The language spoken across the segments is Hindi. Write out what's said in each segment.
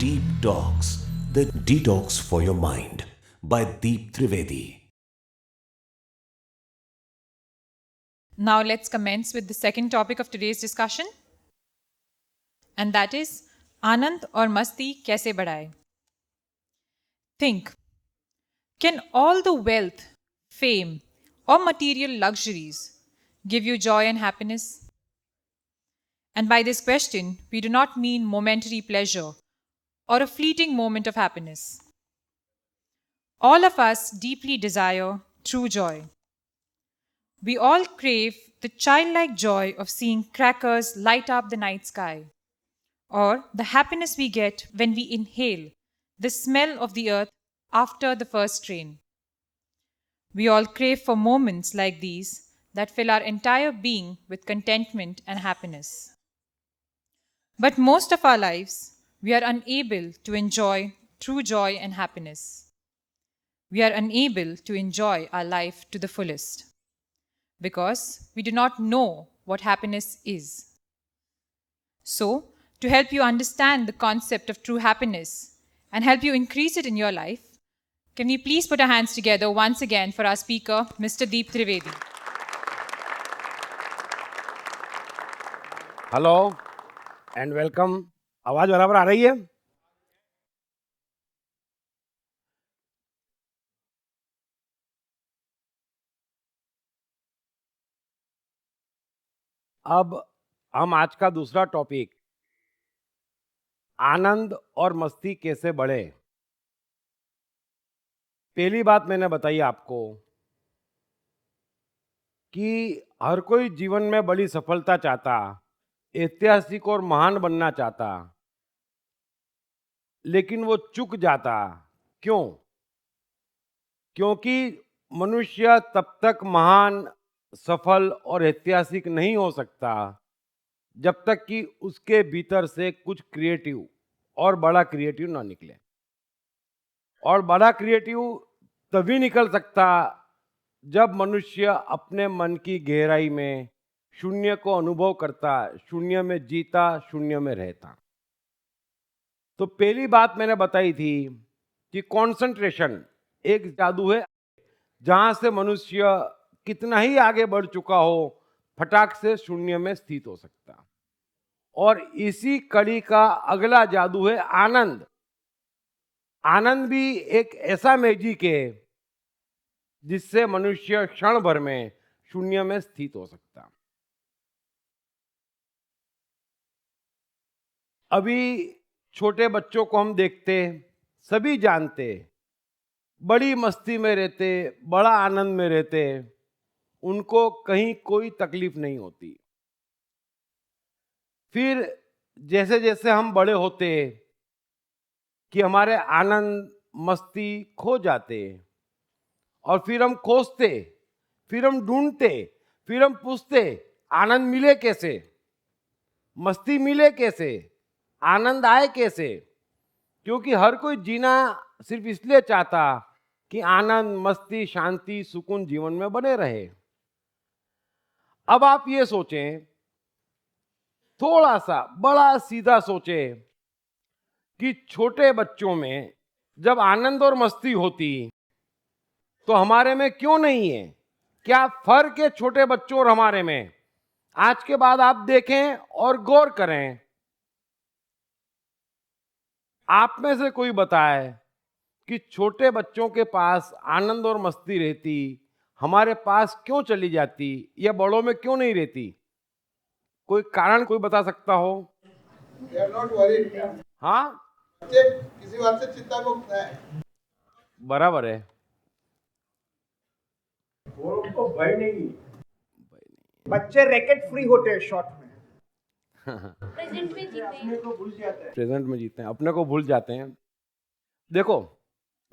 Deep Talks, the detox for your mind by Deep Trivedi. Now let's commence with the second topic of today's discussion, and that is Anand or Masti kaise badhaye? Think, can all the wealth, fame, or material luxuries give you joy and happiness? And by this question, we do not mean momentary pleasure or a fleeting moment of happiness. All of us deeply desire true joy. We all crave the childlike joy of seeing crackers light up the night sky, or the happiness we get when we inhale the smell of the earth after the first rain. We all crave for moments like these that fill our entire being with contentment and happiness. But most of our lives, we are unable to enjoy true joy and happiness. We are unable to enjoy our life to the fullest because we do not know what happiness is. So, to help you understand the concept of true happiness and help you increase it in your life, can we please put our hands together once again for our speaker, Mr. Deep Trivedi. Hello and welcome. आवाज बराबर आ रही है? अब हम आज का दूसरा टॉपिक आनंद और मस्ती कैसे बढ़े। पहली बात मैंने बताई आपको कि हर कोई जीवन में बड़ी सफलता चाहता, ऐतिहासिक और महान बनना चाहता, लेकिन वो चूक जाता। क्यों? क्योंकि मनुष्य तब तक महान, सफल और ऐतिहासिक नहीं हो सकता जब तक कि उसके भीतर से कुछ क्रिएटिव और बड़ा क्रिएटिव ना निकले। और बड़ा क्रिएटिव तभी निकल सकता जब मनुष्य अपने मन की गहराई में शून्य को अनुभव करता, शून्य में जीता, शून्य में रहता। तो पहली बात मैंने बताई थी कि कंसंट्रेशन एक जादू है जहां से मनुष्य कितना ही आगे बढ़ चुका हो, फटाक से शून्य में स्थित हो सकता। और इसी कड़ी का अगला जादू है आनंद। आनंद भी एक ऐसा मैजिक है जिससे मनुष्य क्षण भर में शून्य में स्थित हो सकता। अभी छोटे बच्चों को हम देखते, सभी जानते, बड़ी मस्ती में रहते, बड़ा आनंद में रहते, उनको कहीं कोई तकलीफ नहीं होती। फिर जैसे जैसे हम बड़े होते कि हमारे आनंद मस्ती खो जाते, और फिर हम खोजते, फिर हम ढूंढते, फिर हम पूछते आनंद मिले कैसे, मस्ती मिले कैसे, आनंद आए कैसे। क्योंकि हर कोई जीना सिर्फ इसलिए चाहता कि आनंद, मस्ती, शांति, सुकून जीवन में बने रहे। अब आप ये सोचें, थोड़ा सा बड़ा सीधा सोचें कि छोटे बच्चों में जब आनंद और मस्ती होती तो हमारे में क्यों नहीं है? क्या फर्क है छोटे बच्चों और हमारे में? आज के बाद आप देखें और गौर करें। आप में से कोई बताए कि छोटे बच्चों के पास आनंद और मस्ती रहती, हमारे पास क्यों चली जाती, या बड़ों में क्यों नहीं रहती? कोई कारण कोई बता सकता हो? They are not worried. हाँ, बच्चे किसी बात से चिंता मुक्त है। बराबर है। और उनको भय नहीं, बच्चे रैकेट फ्री होते हैं शॉर्ट में। प्रेजेंट में जीते अपने को भूल जाते हैं। प्रेजेंट में जीते हैं, अपने को भूल जाते हैं। देखो,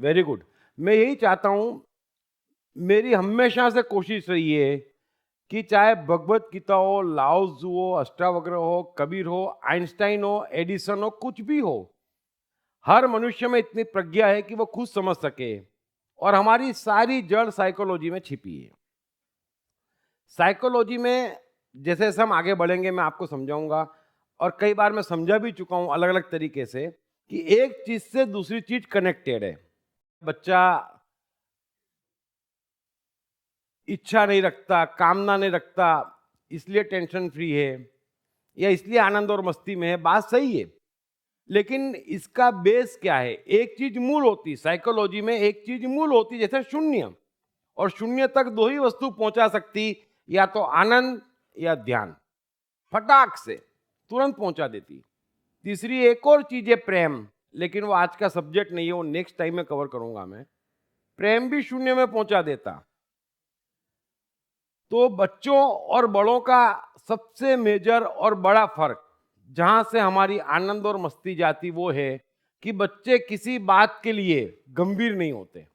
वेरी गुड। मैं यही चाहता हूं, मेरी हमेशा से कोशिश रही है कि चाहे भगवत गीता हो, लाओ त्सु हो, अष्टावक्र हो, कबीर हो, आइंस्टाइन हो, एडिसन हो, कुछ भी हो, हर मनुष्य में इतनी प्रज्ञा है कि वो खुद समझ सके, और हमारी सारी जड़ साइकोलॉजी में छिपी है। साइकोलॉजी में जैसे जैसे हम आगे बढ़ेंगे मैं आपको समझाऊंगा, और कई बार मैं समझा भी चुका हूं अलग अलग तरीके से। कि एक चीज से दूसरी चीज कनेक्टेड है। बच्चा इच्छा नहीं रखता, कामना नहीं रखता, इसलिए टेंशन फ्री है या इसलिए आनंद और मस्ती में है, बात सही है। लेकिन इसका बेस क्या है? एक चीज मूल होती, साइकोलॉजी में एक चीज मूल होती, जैसे शून्य, और शून्य तक दो ही वस्तु पहुंचा सकती, या तो आनंद या ध्यान। फटाक से तुरंत पहुंचा देती। तीसरी एक और चीज है प्रेम, लेकिन वो आज का सब्जेक्ट नहीं है, वो नेक्स्ट टाइम में कवर करूंगा मैं। प्रेम भी शून्य में पहुंचा देता। तो बच्चों और बड़ों का सबसे मेजर और बड़ा फर्क, जहां से हमारी आनंद और मस्ती जाती, वो है कि बच्चे किसी बात के लिए गंभीर नहीं होते।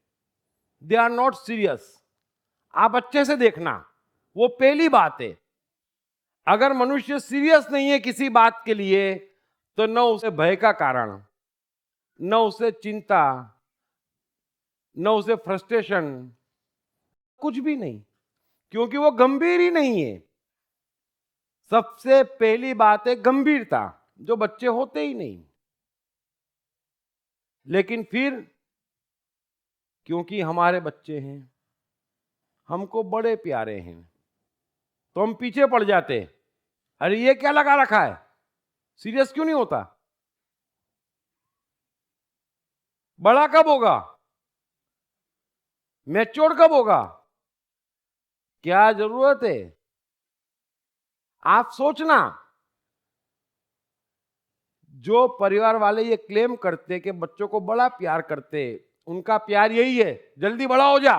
They are not serious. आप अच्छे से देखना, वो पहली बात है। अगर मनुष्य सीरियस नहीं है किसी बात के लिए, तो न उसे भय का कारण, न उसे चिंता, न उसे फ्रस्ट्रेशन, कुछ भी नहीं, क्योंकि वो गंभीर ही नहीं है। सबसे पहली बात है गंभीरता, जो बच्चे होते ही नहीं। लेकिन फिर क्योंकि हमारे बच्चे हैं, हमको बड़े प्यारे हैं, तो हम पीछे पड़ जाते। अरे ये क्या लगा रखा है, सीरियस क्यों नहीं होता? बड़ा कब होगा? मैच्योर कब होगा? क्या जरूरत है? आप सोचना, जो परिवार वाले ये क्लेम करते कि बच्चों को बड़ा प्यार करते, उनका प्यार यही है, जल्दी बड़ा हो जा।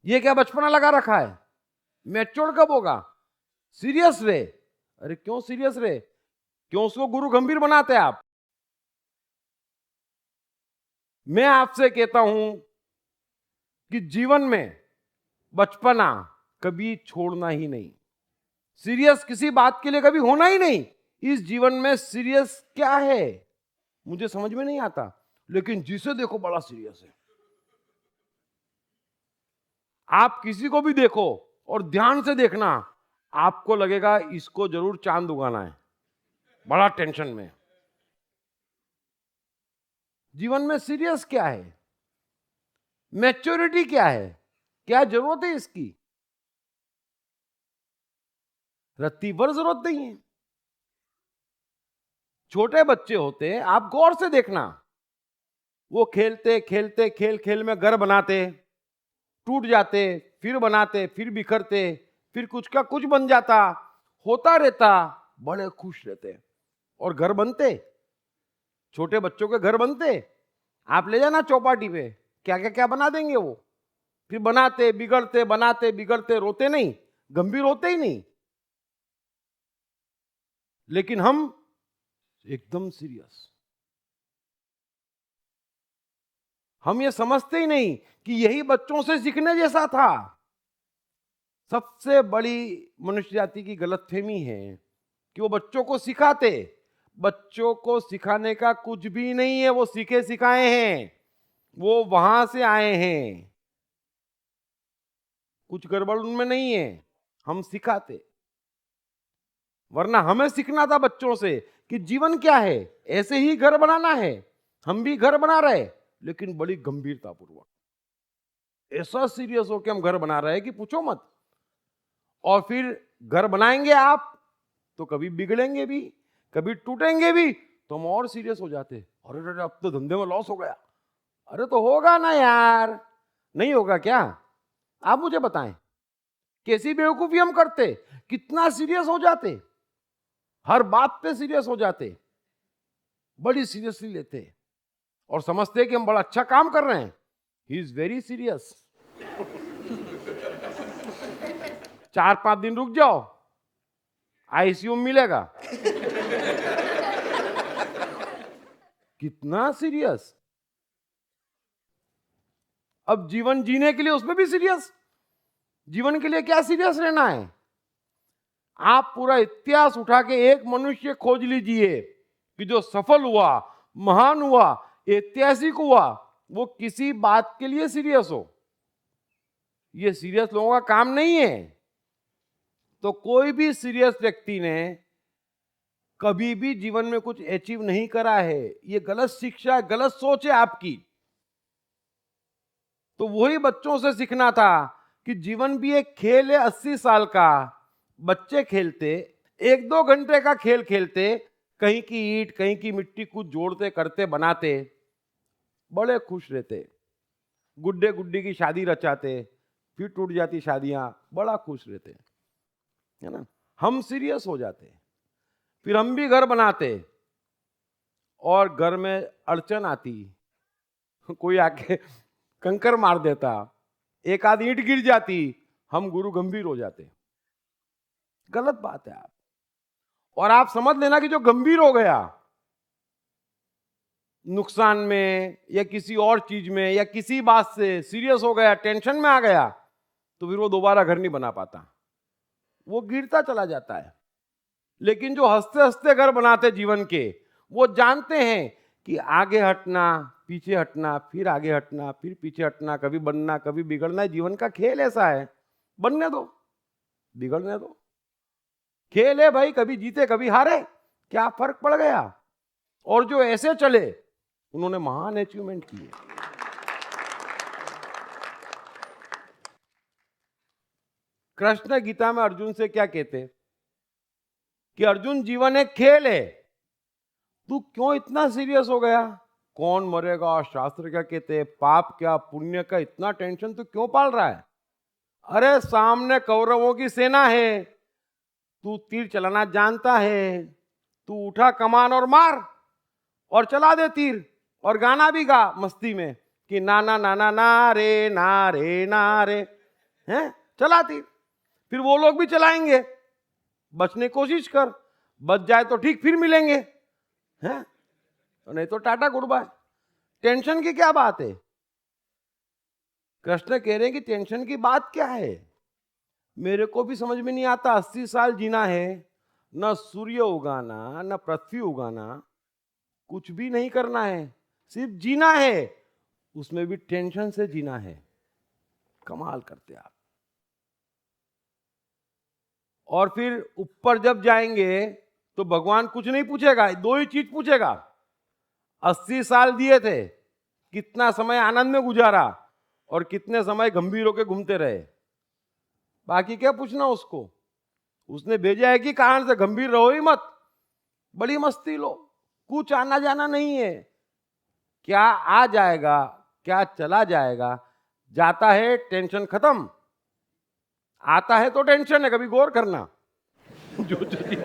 ये क्या बचपना लगा रखा है? मैच्योर कब होगा? सीरियस रहे। अरे क्यों सीरियस रहे? क्यों उसको गुरु गंभीर बनाते हैं आप? मैं आपसे कहता हूं कि जीवन में बचपना कभी छोड़ना ही नहीं। सीरियस किसी बात के लिए कभी होना ही नहीं। इस जीवन में सीरियस क्या है मुझे समझ में नहीं आता, लेकिन जिसे देखो बड़ा सीरियस है। आप किसी को भी देखो और ध्यान से देखना, आपको लगेगा इसको जरूर चांद उगाना है, बड़ा टेंशन में। जीवन में सीरियस क्या है? मैच्योरिटी क्या है? क्या जरूरत है इसकी? रत्ती भर जरूरत नहीं है। छोटे बच्चे होते हैं, आप गौर से देखना, वो खेलते खेलते खेल खेल में घर बनाते, टूट जाते, फिर बनाते, फिर बिखरते, फिर कुछ का कुछ बन जाता, होता रहता, बड़े खुश रहते। और घर बनते, छोटे बच्चों के घर बनते, आप ले जाना चौपाटी पे, क्या क्या क्या बना देंगे वो। फिर बनाते बिगड़ते, बनाते बिगड़ते, रोते नहीं, गंभीर होते ही नहीं। लेकिन हम एकदम सीरियस। हम ये समझते ही नहीं कि यही बच्चों से सीखने जैसा था। सबसे बड़ी मनुष्य जाति की गलतफहमी है कि वो बच्चों को सिखाते। बच्चों को सिखाने का कुछ भी नहीं है, वो सीखे सिखाए हैं, वो वहां से आए हैं। कुछ गड़बड़ उनमें नहीं है, हम सिखाते। वरना हमें सीखना था बच्चों से कि जीवन क्या है, ऐसे ही घर बनाना है। हम भी घर बना रहे, लेकिन बड़ी गंभीरता पूर्वक, ऐसा सीरियस होकर हम घर बना रहे हैं कि पूछो मत। और फिर घर बनाएंगे आप तो कभी बिगड़ेंगे भी, कभी टूटेंगे भी, तो हम और सीरियस हो जाते। अरे अरे अब तो धंधे में लॉस हो गया। अरे तो होगा ना यार, नहीं होगा क्या? आप मुझे बताएं, कैसी बेवकूफी हम करते, कितना सीरियस हो जाते, हर बात पे सीरियस हो जाते, बड़ी सीरियसली लेते और समझते कि हम बड़ा अच्छा काम कर रहे हैं। He is very serious. 4-5 दिन रुक जाओ, आईसीयू मिलेगा। कितना सीरियस। अब जीवन जीने के लिए उसमें भी सीरियस। जीवन के लिए क्या सीरियस रहना है? आप पूरा इतिहास उठा के एक मनुष्य खोज लीजिए कि जो सफल हुआ, महान हुआ, ऐतिहासिक हुआ, वो किसी बात के लिए सीरियस हो। ये सीरियस लोगों का काम नहीं है। तो कोई भी सीरियस व्यक्ति ने कभी भी जीवन में कुछ अचीव नहीं करा है, ये गलत शिक्षा है, गलत सोच है आपकी। तो वही बच्चों से सीखना था कि जीवन भी एक खेल है। 80 साल का बच्चे खेलते, 1-2 घंटे का खेल खेलते, कहीं की ईंट कहीं की मिट्टी कुछ जोड़ते करते बनाते, बड़े खुश रहते। गुड्डे गुड्डी की शादी रचाते, फिर टूट जाती शादियां, बड़ा खुश रहते, है ना। हम सीरियस हो जाते, फिर हम भी घर बनाते और घर में अड़चन आती, कोई आके कंकर मार देता, एक आध ईंट गिर जाती, हम गुरु गंभीर हो जाते। गलत बात है आप। और आप समझ लेना कि जो गंभीर हो गया नुकसान में या किसी और चीज में या किसी बात से सीरियस हो गया, टेंशन में आ गया, तो फिर वो दोबारा घर नहीं बना पाता, वो गिरता चला जाता है। लेकिन जो हंसते हंसते घर बनाते जीवन के, वो जानते हैं कि आगे हटना, पीछे हटना, फिर आगे हटना, फिर पीछे हटना, कभी बनना कभी बिगड़ना है। जीवन का खेल ऐसा है, बनने दो, बिगड़ने दो। खेल है भाई, कभी जीते कभी हारे, क्या फर्क पड़ गया। और जो ऐसे चले उन्होंने महान अचीवमेंट किए। कृष्ण गीता में अर्जुन से क्या कहते कि अर्जुन, जीवन एक खेल है, तू क्यों इतना सीरियस हो गया। कौन मरेगा, शास्त्र क्या कहते, पाप क्या पुण्य का इतना टेंशन तू क्यों पाल रहा है। अरे सामने कौरवों की सेना है, तू तीर चलाना जानता है, तू उठा कमान और मार और चला दे तीर, और गाना भी गा मस्ती में कि ना ना ना ना ना रे ना रे ना रे, हैं, चला तीर। फिर वो लोग भी चलाएंगे, बचने की कोशिश कर, बच जाए तो ठीक, फिर मिलेंगे, हैं, तो नहीं तो टाटा गुड बाय। टेंशन की क्या बात है। कृष्ण कह रहे हैं कि टेंशन की बात क्या है। मेरे को भी समझ में नहीं आता। 80 साल जीना है, न सूर्य उगाना न पृथ्वी उगाना, कुछ भी नहीं करना है, सिर्फ जीना है, उसमें भी टेंशन से जीना है। कमाल करते आप। और फिर ऊपर जब जाएंगे तो भगवान कुछ नहीं पूछेगा, 2 ही चीज पूछेगा। 80 साल दिए थे, कितना समय आनंद में गुजारा और कितने समय गंभीर होकर घूमते रहे। बाकी क्या पूछना उसको। उसने भेजा है कि कारण से गंभीर रहो ही मत, बड़ी मस्ती लो, कुछ आना जाना नहीं है। क्या आ जाएगा, क्या चला जाएगा। जाता है टेंशन खत्म, आता है तो टेंशन है, कभी गौर करना। जो चली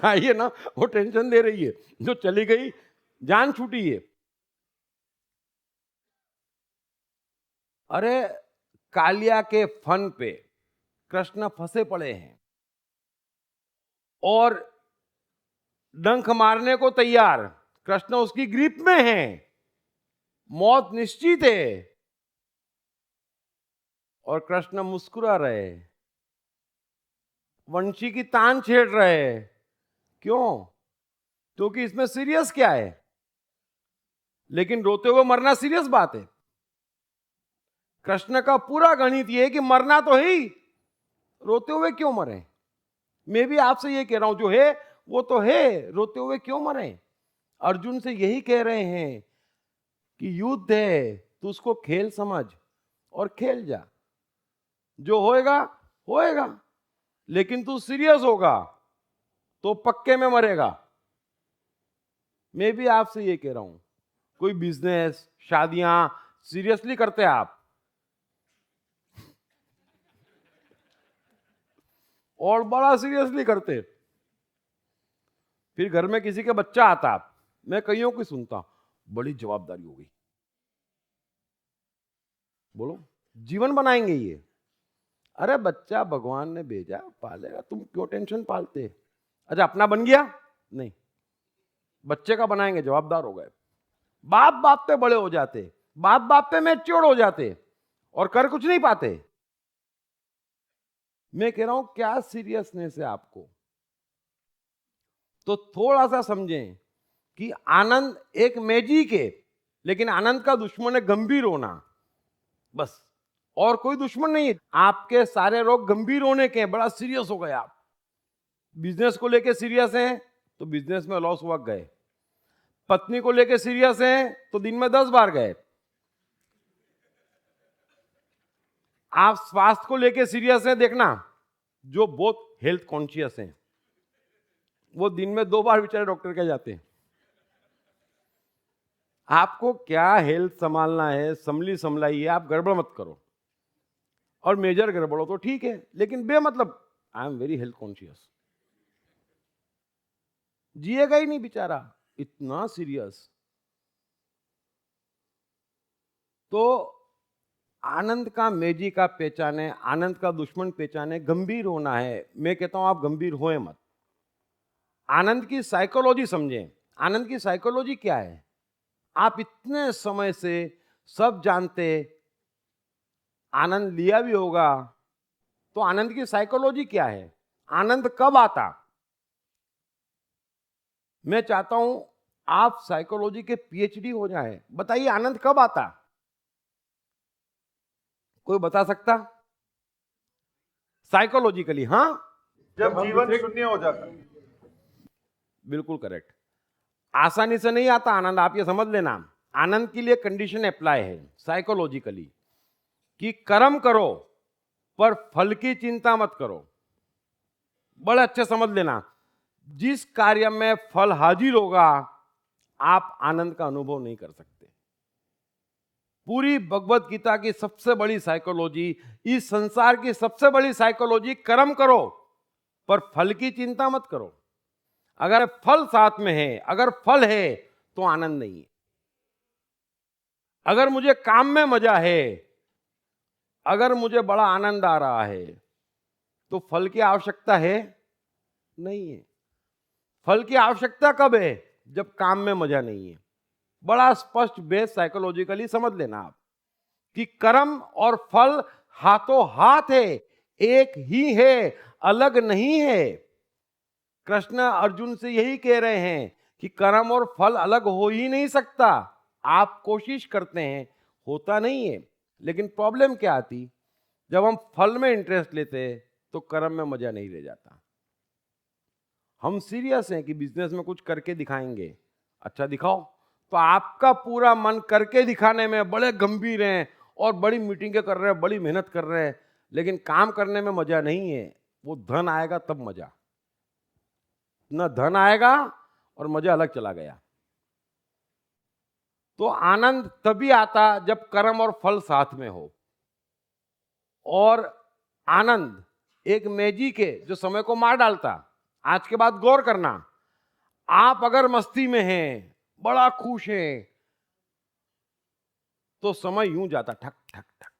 आइए ना, वो टेंशन दे रही है, जो चली गई जान छूटी है। अरे कालिया के फन पे कृष्ण फंसे पड़े हैं और डंक मारने को तैयार। कृष्ण उसकी ग्रिप में है, मौत निश्चित है, और कृष्ण मुस्कुरा रहे, वंशी की तान छेड़ रहे। क्यों? क्योंकि इसमें सीरियस क्या है। लेकिन रोते हुए मरना सीरियस बात है। कृष्ण का पूरा गणित यह है कि मरना तो है ही, रोते हुए क्यों मरे। मैं भी आपसे यह कह रहा हूं, जो है वो तो है, रोते हुए क्यों मरे। अर्जुन से यही कह रहे हैं कि युद्ध है, तू उसको खेल समझ और खेल जा, जो होएगा होएगा, लेकिन तू सीरियस होगा तो पक्के में मरेगा। मैं भी आपसे ये कह रहा हूं, कोई बिजनेस, शादियां सीरियसली करते हैं आप, और बड़ा सीरियसली करते, फिर घर में किसी का बच्चा आता, मैं कईयों की सुनता, बड़ी जवाबदारी हो गई। बोलो, जीवन बनाएंगे ये। अरे बच्चा भगवान ने भेजा, पालेगा, तुम क्यों टेंशन पालते। अच्छा अपना बन गया नहीं, बच्चे का बनाएंगे, जवाबदार हो गए। बाप बाप पे बड़े हो जाते, बाप बाप पे मैच्योर हो जाते और कर कुछ नहीं पाते। मैं कह रहा हूं क्या सीरियसनेस है आपको। तो थोड़ा सा समझें कि आनंद एक मैजिक है, लेकिन आनंद का दुश्मन है गंभीर होना, बस, और कोई दुश्मन नहीं है। आपके सारे रोग गंभीर होने के हैं, बड़ा सीरियस हो गए आप, बिजनेस को लेके सीरियस हैं तो बिजनेस में लॉस हुआ गए, पत्नी को लेके सीरियस हैं तो दिन में 10 बार गए, आप स्वास्थ्य को लेके सीरियस हैं, देखना जो बहुत हेल्थ कॉन्शियस हैं वो दिन में 2 बार बेचारे डॉक्टर के जाते हैं। आपको क्या हेल्थ संभालना है, संभली संभलाई, आप गड़बड़ मत करो, और मेजर गड़बड़ हो तो ठीक है, लेकिन बेमतलब I am very health conscious, जिएगा ही नहीं बेचारा, इतना सीरियस। तो आनंद का मैजिक आप पहचाने, आनंद का दुश्मन पहचाने, गंभीर होना है। मैं कहता हूं आप गंभीर होए मत, आनंद की साइकोलॉजी समझें। आनंद की साइकोलॉजी क्या है? आप इतने समय से सब जानते, आनंद लिया भी होगा, तो आनंद की साइकोलॉजी क्या है? आनंद कब आता? मैं चाहता हूं आप साइकोलॉजी के पीएचडी हो जाए। बताइए आनंद कब आता? कोई बता सकता? साइकोलॉजिकली? हाँ, जब जीवन शून्य हो जाता। बिल्कुल करेक्ट। आसानी से नहीं आता आनंद, आप ये समझ लेना। आनंद के लिए कंडीशन अप्लाई है साइकोलॉजिकली कि कर्म करो पर फल की चिंता मत करो। बड़े अच्छे समझ लेना, जिस कार्य में फल हाजिर होगा आप आनंद का अनुभव नहीं कर सकते। पूरी भगवत गीता की सबसे बड़ी साइकोलॉजी, इस संसार की सबसे बड़ी साइकोलॉजी, कर्म करो पर फल की चिंता मत करो। अगर फल साथ में है, अगर फल है तो आनंद नहीं है। अगर मुझे काम में मजा है, अगर मुझे बड़ा आनंद आ रहा है, तो फल की आवश्यकता है नहीं है। फल की आवश्यकता कब है? जब काम में मजा नहीं है। बड़ा स्पष्ट बेस साइकोलॉजिकली समझ लेना आप कि कर्म और फल हाथों हाथ है, एक ही है, अलग नहीं है। कृष्ण अर्जुन से यही कह रहे हैं कि कर्म और फल अलग हो ही नहीं सकता। आप कोशिश करते हैं, होता नहीं है। लेकिन प्रॉब्लम क्या आती? जब हम फल में इंटरेस्ट लेते तो कर्म में मजा नहीं रह जाता। हम सीरियस हैं कि बिजनेस में कुछ करके दिखाएंगे, अच्छा दिखाओ, तो आपका पूरा मन करके दिखाने में बड़े गंभीर हैं और बड़ी मीटिंगें कर रहे हैं, बड़ी मेहनत कर रहे हैं, लेकिन काम करने में मजा नहीं है। वो धन आएगा तब मजा, न धन आएगा और मजा अलग चला गया। तो आनंद तभी आता जब कर्म और फल साथ में हो। और आनंद एक मैजिक है जो समय को मार डालता। आज के बाद गौर करना, आप अगर मस्ती में हैं, बड़ा खुश हैं, तो समय यूं जाता ठक ठक ठक,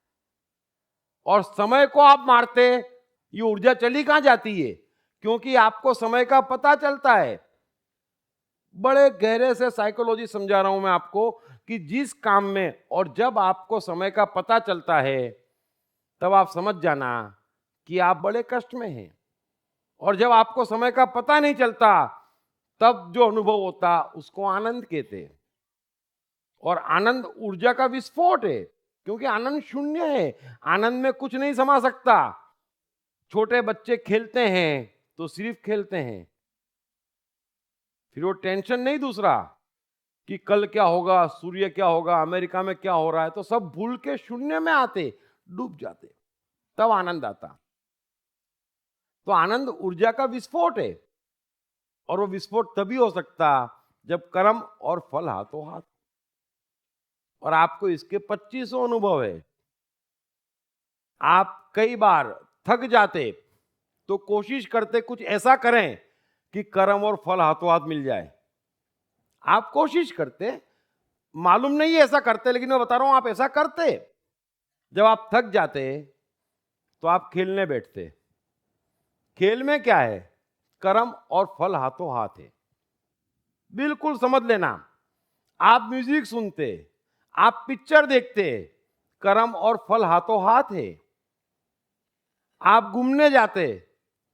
और समय को आप मारते, ये ऊर्जा चली कहां जाती है? क्योंकि आपको समय का पता चलता है। बड़े गहरे से साइकोलॉजी समझा रहा हूं मैं आपको कि जिस काम में और जब आपको समय का पता चलता है, तब आप समझ जाना कि आप बड़े कष्ट में हैं। और जब आपको समय का पता नहीं चलता, तब जो अनुभव होता उसको आनंद कहते हैं। और आनंद ऊर्जा का विस्फोट है, क्योंकि आनंद शून्य है। आनंद में कुछ नहीं समा सकता। छोटे बच्चे खेलते हैं तो सिर्फ खेलते हैं, फिर वो टेंशन नहीं दूसरा कि कल क्या होगा, सूर्य क्या होगा, अमेरिका में क्या हो रहा है, तो सब भूल के शून्य में आते, डूब जाते, तब आनंद आता। तो आनंद ऊर्जा का विस्फोट है, और वो विस्फोट तभी हो सकता जब कर्म और फल हाथों हाथ। और आपको इसके 2500 अनुभव है। आप कई बार थक जाते तो कोशिश करते कुछ ऐसा करें कि कर्म और फल हाथों हाथ मिल जाए। आप कोशिश करते, मालूम नहीं है ऐसा करते, लेकिन मैं बता रहा हूं आप ऐसा करते। जब आप थक जाते तो आप खेलने बैठते। खेल में क्या है? कर्म और फल हाथों हाथ है। बिल्कुल समझ लेना। आप म्यूजिक सुनते, आप पिक्चर देखते, कर्म और फल हाथों हाथ है। आप घूमने जाते,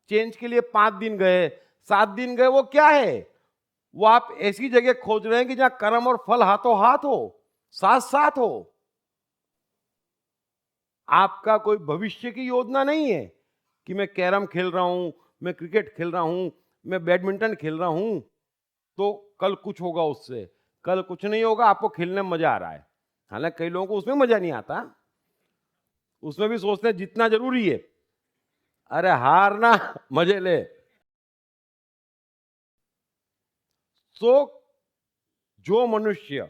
चेंज के लिए 5 दिन गए, 7 दिन गए, वो क्या है? वो आप ऐसी जगह खोज रहे हैं कि जहां कर्म और फल हाथों हाथ हो, साथ साथ हो। आपका कोई भविष्य की योजना नहीं है कि मैं कैरम खेल रहा हूं, मैं क्रिकेट खेल रहा हूँ, मैं बैडमिंटन खेल रहा हूँ, तो कल कुछ होगा उससे, कल कुछ नहीं होगा, आपको खेलने में मजा आ रहा है। हालांकि कई लोगों को उसमें मजा नहीं आता, उसमें भी सोचते हैं जितना जरूरी है, अरे हारना मजे ले। सो जो मनुष्य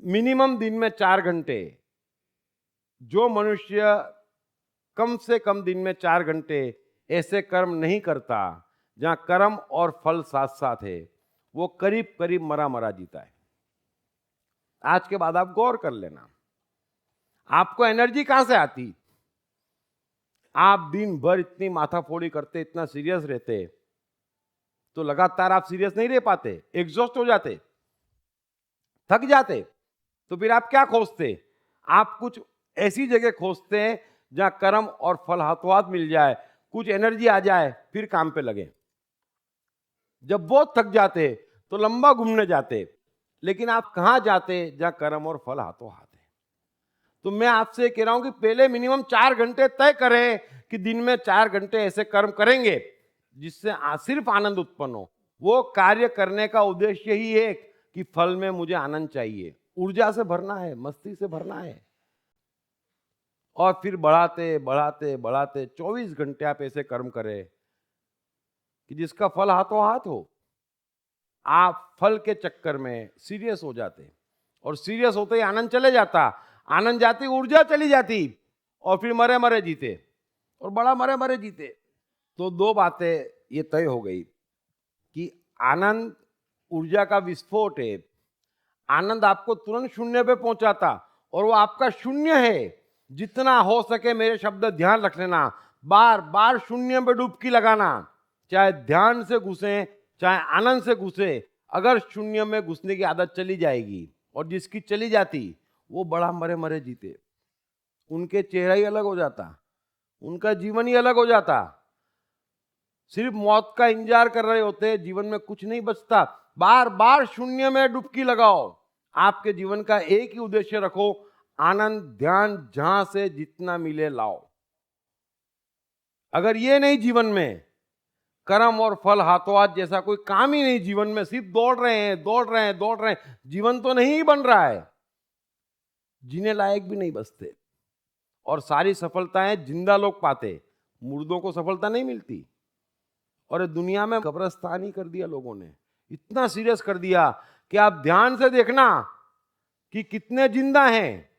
मिनिमम दिन में 4 घंटे, जो मनुष्य कम से कम दिन में 4 घंटे ऐसे कर्म नहीं करता जहां कर्म और फल साथ साथ है, वो करीब करीब मरा मरा जीता है। आज के बाद आप गौर कर लेना, आपको एनर्जी कहां से आती? आप दिन भर इतनी माथाफोड़ी करते, इतना सीरियस रहते, तो लगातार आप सीरियस नहीं रह पाते, एग्जॉस्ट हो जाते, थक जाते। तो फिर आप क्या खोजते? आप कुछ ऐसी जगह खोजते हैं जहां कर्म और फल हाथों हाथ मिल जाए, कुछ एनर्जी आ जाए, फिर काम पे लगे। जब बहुत थक जाते तो लंबा घूमने जाते, लेकिन आप कहां जाते? जहां कर्म और फल हाथों हाथ है। तो मैं आपसे कह रहा हूं कि पहले मिनिमम 4 घंटे तय करें कि दिन में 4 घंटे ऐसे कर्म करेंगे जिससे सिर्फ आनंद उत्पन्न हो। वो कार्य करने का उद्देश्य ही है कि फल में मुझे आनंद चाहिए, ऊर्जा से भरना है, मस्ती से भरना है। और फिर बढ़ाते बढ़ाते बढ़ाते 24 घंटे आप ऐसे कर्म करें कि जिसका फल हाथों हाथ हो। आप फल के चक्कर में सीरियस हो जाते, और सीरियस होते ही आनंद चले जाता, आनंद जाती ऊर्जा चली जाती, और फिर मरे मरे जीते, और बड़ा मरे मरे जीते। तो 2 बातें ये तय हो गई कि आनंद ऊर्जा का विस्फोट है। आनंद आपको तुरंत शून्य पे पहुंचाता, और वो आपका शून्य है। जितना हो सके मेरे शब्द ध्यान रख लेना, बार बार शून्य में डुबकी लगाना, चाहे ध्यान से घुसे चाहे आनंद से घुसे। अगर शून्य में घुसने की आदत चली जाएगी, और जिसकी चली जाती वो बड़ा मरे मरे जीते, उनके चेहरा ही अलग हो जाता, उनका जीवन ही अलग हो जाता। सिर्फ मौत का इंतजार कर रहे होते, जीवन में कुछ नहीं बचता। बार बार शून्य में डुबकी लगाओ। आपके जीवन का एक ही उद्देश्य रखो, आनंद ध्यान जहां से जितना मिले लाओ। अगर ये नहीं जीवन में, कर्म और फल हाथों हाथ जैसा कोई काम ही नहीं जीवन में, सिर्फ दौड़ रहे हैं दौड़ रहे हैं दौड़ रहे हैं, जीवन तो नहीं बन रहा है, जीने लायक भी नहीं बचते। और सारी सफलताएं जिंदा लोग पाते, मुर्दों को सफलता नहीं मिलती। और दुनिया में कब्रिस्तान ही कर दिया लोगों ने, इतना सीरियस कर दिया कि आप ध्यान से देखना कि कितने जिंदा हैं,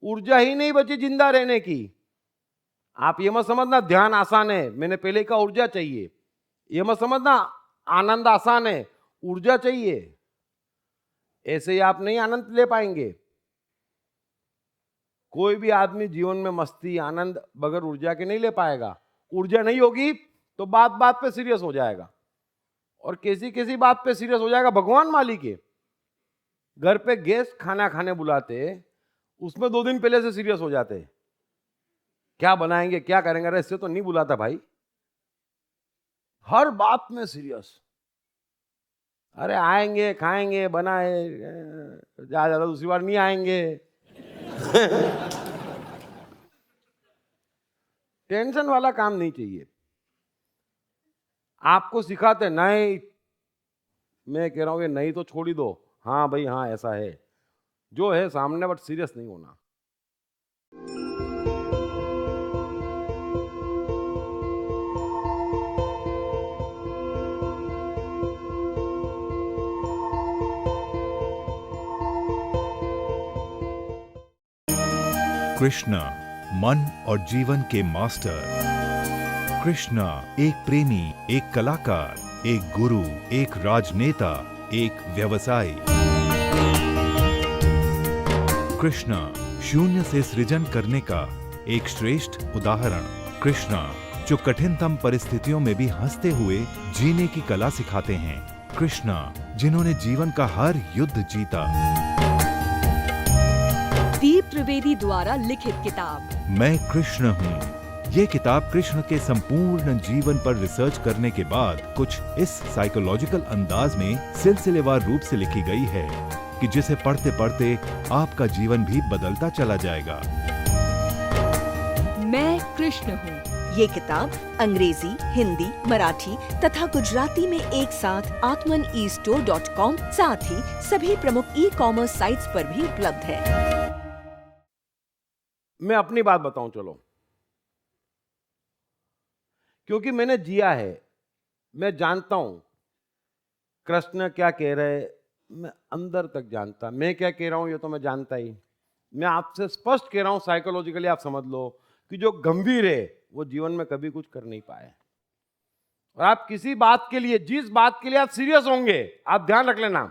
ऊर्जा ही नहीं बची जिंदा रहने की। आप ये मत समझना ध्यान आसान है, मैंने पहले कहा ऊर्जा चाहिए। ये मत समझना आनंद आसान है, ऊर्जा चाहिए। ऐसे ही आप नहीं आनंद ले पाएंगे। कोई भी आदमी जीवन में मस्ती आनंद बगैर ऊर्जा के नहीं ले पाएगा। ऊर्जा नहीं होगी तो बात बात पे सीरियस हो जाएगा, और किसी किसी बात पे सीरियस हो जाएगा भगवान मालिक है। घर पे गेस्ट खाना खाने बुलाते, उसमें 2 दिन पहले से सीरियस हो जाते, क्या बनाएंगे क्या करेंगे, अरे इससे तो नहीं बुलाता भाई। हर बात में सीरियस, अरे आएंगे खाएंगे बनाए, ज्यादा दूसरी बार नहीं आएंगे। टेंशन वाला काम नहीं चाहिए। आपको सिखाते नहीं, मैं कह रहा हूं ये नहीं तो छोड़ ही दो, हाँ भाई हाँ ऐसा है जो है सामने, बट सीरियस नहीं होना। कृष्णा मन और जीवन के मास्टर। कृष्णा एक प्रेमी, एक कलाकार, एक गुरु, एक राजनेता, एक व्यवसायी। कृष्णा शून्य से सृजन करने का एक श्रेष्ठ उदाहरण। कृष्णा जो कठिनतम परिस्थितियों में भी हंसते हुए जीने की कला सिखाते हैं। कृष्णा जिन्होंने जीवन का हर युद्ध जीता। दीप त्रिवेदी द्वारा लिखित किताब मैं कृष्ण हूँ। ये किताब कृष्ण के संपूर्ण जीवन पर रिसर्च करने के बाद कुछ इस साइकोलॉजिकल अंदाज में सिलसिलेवार रूप से लिखी गई है कि जिसे पढ़ते पढ़ते आपका जीवन भी बदलता चला जाएगा। मैं कृष्ण हूँ ये किताब अंग्रेजी, हिंदी, मराठी तथा गुजराती में एक साथ atmanestore.com साथ ही सभी प्रमुख ई-कॉमर्स साइट्स पर भी उपलब्ध है। मैं अपनी बात बताऊं चलो, क्योंकि मैंने जिया है, मैं जानता हूं कृष्ण क्या कह रहे, मैं अंदर तक जानता, मैं क्या कह रहा हूं ये तो मैं जानता ही। मैं आपसे स्पष्ट कह रहा हूं, साइकोलॉजिकली आप समझ लो कि जो गंभीर है वो जीवन में कभी कुछ कर नहीं पाए। और आप किसी बात के लिए, जिस बात के लिए आप सीरियस होंगे, आप ध्यान रख लेना,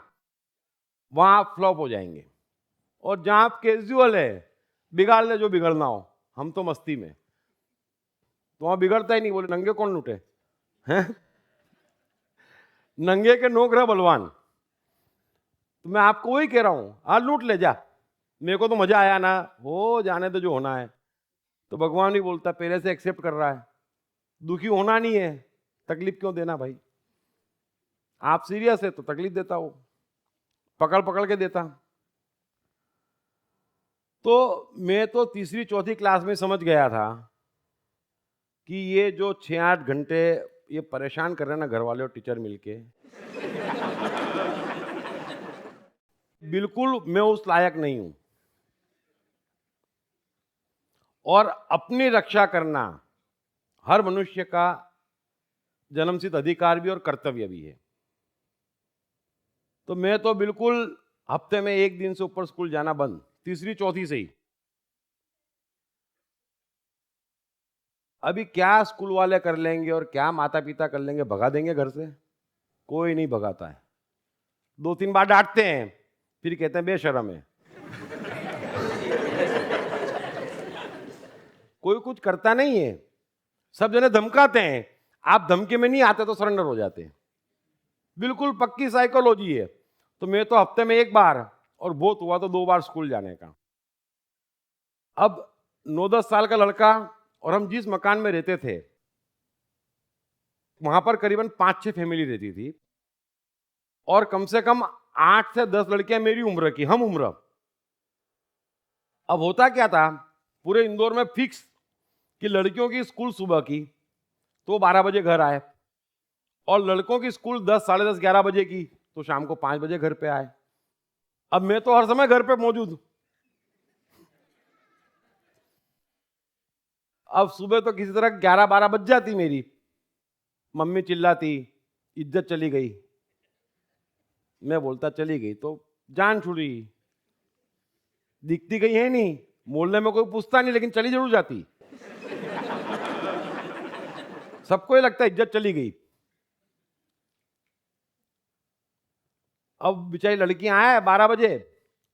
वहां आप फ्लॉप हो जाएंगे। और जहां आप कैजुअल है, बिगाड़ ले जो बिगड़ना हो, हम तो मस्ती में, तो वहां बिगड़ता ही नहीं। बोले नंगे कौन लूटे हैं, नंगे के नो ग्रह बलवान। तो मैं आपको वही कह रहा हूं, आज लूट ले जा, मेरे को तो मजा आया ना, हो जाने तो जो होना है। तो भगवान ही बोलता, पहले से एक्सेप्ट कर रहा है, दुखी होना नहीं है, तकलीफ क्यों देना भाई। आप सीरियस है तो तकलीफ देता हो, पकड़ पकड़ के देता। तो मैं तो तीसरी चौथी क्लास में समझ गया था कि ये जो 6-8 घंटे ये परेशान कर रहे हैं ना घर वाले और टीचर मिलके, बिल्कुल मैं उस लायक नहीं हूं। और अपनी रक्षा करना हर मनुष्य का जन्मसिद्ध अधिकार भी और कर्तव्य भी है। तो मैं तो बिल्कुल हफ्ते में 1 दिन से ऊपर स्कूल जाना बंद, तीसरी चौथी से ही। अभी क्या स्कूल वाले कर लेंगे और क्या माता पिता कर लेंगे, भगा देंगे घर से, कोई नहीं भगाता है। 2-3 बार डांटते हैं, फिर कहते हैं बेशर्म है। कोई कुछ करता नहीं है, सब जने धमकाते हैं, आप धमकी में नहीं आते तो सरेंडर हो जाते हैं। बिल्कुल पक्की साइकोलॉजी है। तो मैं तो हफ्ते में 1 बार, और बहुत हुआ तो 2 बार स्कूल जाने का। अब 9-10 साल का लड़का, और हम जिस मकान में रहते थे वहां पर करीबन 5-6 फैमिली रहती थी, और कम से कम 8 से 10 लड़कियां मेरी उम्र की, हम उम्र। अब होता क्या था, पूरे इंदौर में फिक्स कि लड़कियों की स्कूल सुबह की तो 12 बजे घर आए, और लड़कों की स्कूल 10, साढ़े 10, 11 बजे की तो शाम को 5 बजे घर पे आए। अब मैं तो हर समय घर पे मौजूद। अब सुबह तो किसी तरह 11-12 बज जाती मेरी, मम्मी चिल्लाती, इज्जत चली गई। मैं बोलता चली गई तो जान छुड़ी, दिखती कहीं है नहीं, मोहल्ले में कोई पूछता नहीं, लेकिन चली जरूर जाती। सबको ये लगता है इज्जत चली गई। अब बेचारी लड़कियां आए 12 बजे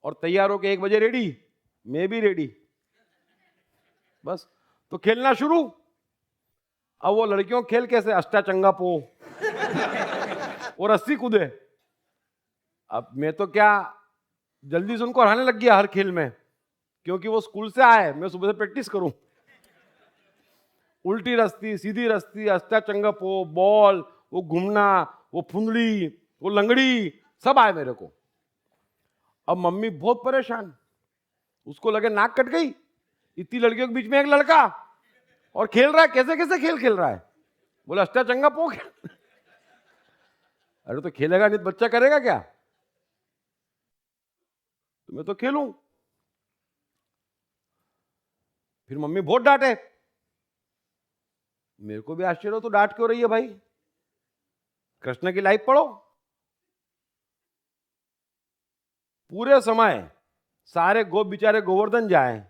और तैयार होके 1 बजे रेडी, मैं भी रेडी, बस तो खेलना शुरू। अब वो लड़कियों खेल कैसे, अष्टाचंगा पो और रस्सी कूदे। अब मैं तो क्या जल्दी से उनको हराने लग गया हर खेल में, क्योंकि वो स्कूल से आए, मैं सुबह से प्रैक्टिस करूं। उल्टी रस्ती, सीधी रस्ती, अष्टाचंगा पो, बॉल, वो घूमना, वो फुंदड़ी, वो लंगड़ी, सब आए मेरे को। अब मम्मी बहुत परेशान, उसको लगे नाक कट गई, इतनी लड़कियों के बीच में एक लड़का और खेल रहा है, कैसे कैसे खेल खेल रहा है। बोले अष्टाचंगा पो खेल। अरे तो खेलेगा नहीं तो बच्चा करेगा क्या, तो मैं तो खेलूं। फिर मम्मी बहुत डांटे, मेरे को भी आश्चर्य हो, तो डांट क्यों रही है भाई, कृष्ण की लाइफ पढ़ो। पूरे समय सारे गोप बेचारे गोवर्धन जाए,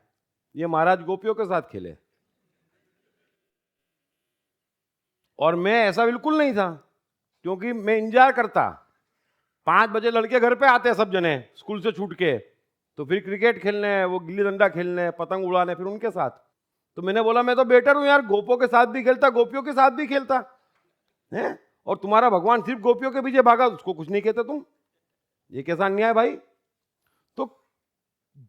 ये महाराज गोपियों के साथ खेले। और मैं ऐसा बिल्कुल नहीं था, क्योंकि मैं इंतजार करता, 5 बजे लड़के घर पे आते हैं सब जने स्कूल से छूट के, तो फिर क्रिकेट खेलने, वो गिल्ली डंडा खेलने, पतंग उड़ाने, फिर उनके साथ। तो मैंने बोला मैं तो बेटर हूं यार, गोपों के साथ भी खेलता, गोपियों के साथ भी खेलता है, और तुम्हारा भगवान सिर्फ गोपियों के पीछे भागा, उसको कुछ नहीं कहते तुम, ये कैसा अन्याय भाई। तो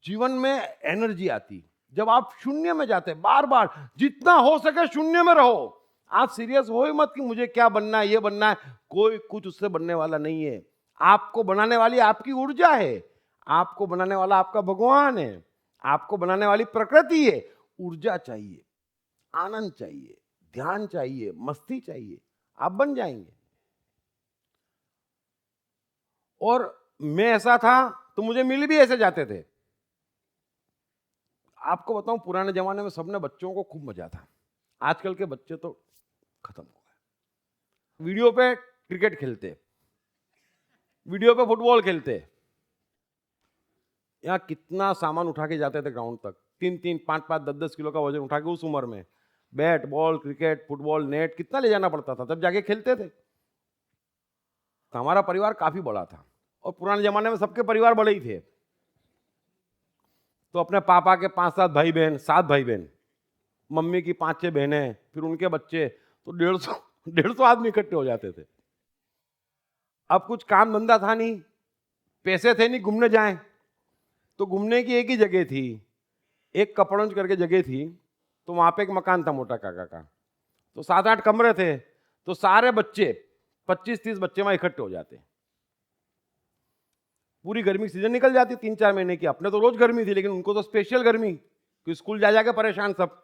जीवन में एनर्जी आती जब आप शून्य में जाते, बार बार जितना हो सके शून्य में रहो। आप सीरियस हो ही मत कि मुझे क्या बनना है, ये बनना है, कोई कुछ उससे बनने वाला नहीं है। आपको बनाने वाली आपकी ऊर्जा है, आपको बनाने वाला आपका भगवान है, आपको बनाने वाली प्रकृति है। ऊर्जा चाहिए, आनंद चाहिए, ध्यान चाहिए, मस्ती चाहिए, आप बन जाएंगे। और मैं ऐसा था तो मुझे मिल भी ऐसे जाते थे। आपको बताऊं, पुराने जमाने में सबने बच्चों को खूब मजा था। आजकल के बच्चे तो खत्म हो गए। वीडियो पे क्रिकेट खेलते, वीडियो पे फुटबॉल खेलते। यहाँ कितना सामान उठा के जाते थे ग्राउंड तक, 3-3, 5-5, 10-10 किलो का वजन उठा के उस उम्र में। Bat ball, cricket, football, net कितना ले जाना पड़ता था, तब जाके खेलते थे। तो हमारा परिवार काफी बड़ा था, और पुराने जमाने में सबके परिवार बड़े ही थे। तो अपने पापा के 5-7 भाई बहन, 7 भाई बहन, मम्मी की 5-6 बहनें, फिर उनके बच्चे, तो 150 आदमी इकट्ठे हो जाते थे। अब कुछ काम धंधा था नहीं, पैसे थे नहीं घूमने जाएं, तो घूमने की एक ही जगह थी, एक कपड़ंज करके जगह थी। तो वहां पे एक मकान था मोटा काका का, तो 7-8 कमरे थे। तो सारे बच्चे, 25-30 बच्चे वहां इकट्ठे हो जाते। पूरी गर्मी की सीजन निकल जाती 3-4 महीने की। अपने तो रोज गर्मी थी, लेकिन उनको तो स्पेशल गर्मी, कि स्कूल जा जाके परेशान सब।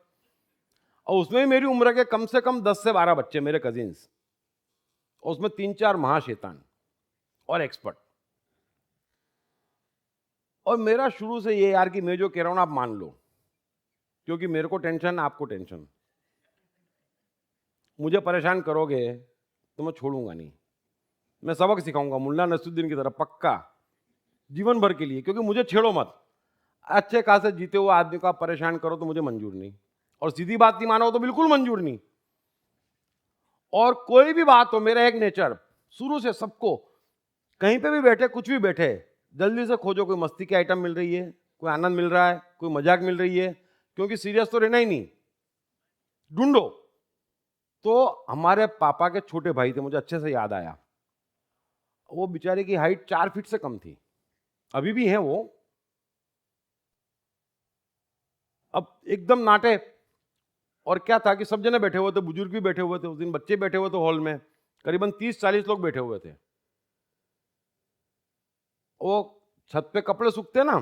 और उसमें भी मेरी उम्र के कम से कम 10 से 12 बच्चे, मेरे कजिन्स, और उसमें 3-4 महाशैतान और एक्सपर्ट। और मेरा शुरू से ये यार कि मैं जो कह रहा हूं ना आप मान लो, क्योंकि मेरे को टेंशन, आपको टेंशन। मुझे परेशान करोगे तो मैं छोड़ूंगा नहीं। मैं सबक सिखाऊंगा मुल्ला नसरुद्दीन की तरह, पक्का, जीवन भर के लिए। क्योंकि मुझे छेड़ो मत। अच्छे खासे जीते हुए आदमी को आप परेशान करो तो मुझे मंजूर नहीं, और सीधी बात नहीं मानो तो बिल्कुल मंजूर नहीं। और कोई भी बात हो, मेरा एक नेचर शुरू से, सबको कहीं पे भी बैठे, कुछ भी बैठे, जल्दी से खोजो कोई मस्ती की आइटम मिल रही है, कोई आनंद मिल रहा है, कोई मजाक मिल रही है, क्योंकि सीरियस तो रहना ही नहीं, ढूंढो। तो हमारे पापा के छोटे भाई थे, मुझे अच्छे से याद आया, वो बेचारे की हाइट 4 फीट से कम थी, अभी भी है वो। अब एकदम नाटे। और क्या था कि सब जने बैठे हुए थे, बुजुर्ग भी बैठे हुए थे, उस दिन बच्चे बैठे हुए थे हॉल में, करीबन 30-40 लोग बैठे हुए थे। वो छत पे कपड़े सूखते ना,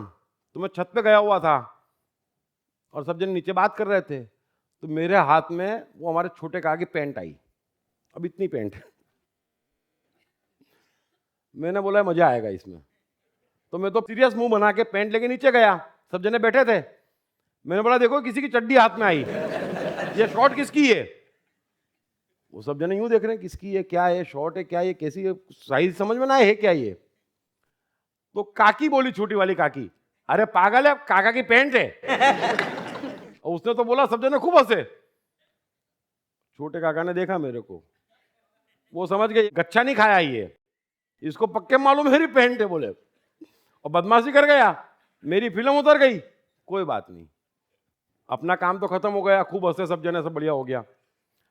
तो मैं छत पे गया हुआ था, और सब जने नीचे बात कर रहे थे। तो मेरे हाथ में वो हमारे छोटे काका की पैंट आई, अब इतनी पैंट। मैंने बोला मजा आएगा इसमें, तो मैं तो सीरियस मुंह बना के पैंट लेके नीचे गया। सब जने बैठे थे, मैंने बोला देखो किसी की चड्डी हाथ में आई, ये शॉर्ट किसकी है? वो सब जने यूं देख रहे हैं, किसकी है, क्या है, शॉर्ट है, क्या है, कैसी है, साइज समझ में ना है क्या ये। तो काकी बोली, छोटी वाली काकी, अरे पागल है, काका की पैंट है। और उसने तो बोला, सब जने खूब हंसे। छोटे काका ने देखा मेरे को, वो समझ गए गच्छा नहीं खाया ये, इसको पक्के मालूम मेरी पैंट है बोले, और बदमाशी कर गया, मेरी फिल्म उतर गई। कोई बात नहीं, अपना काम तो खत्म हो गया, खूब हंसे सब जने, सब बढ़िया हो गया।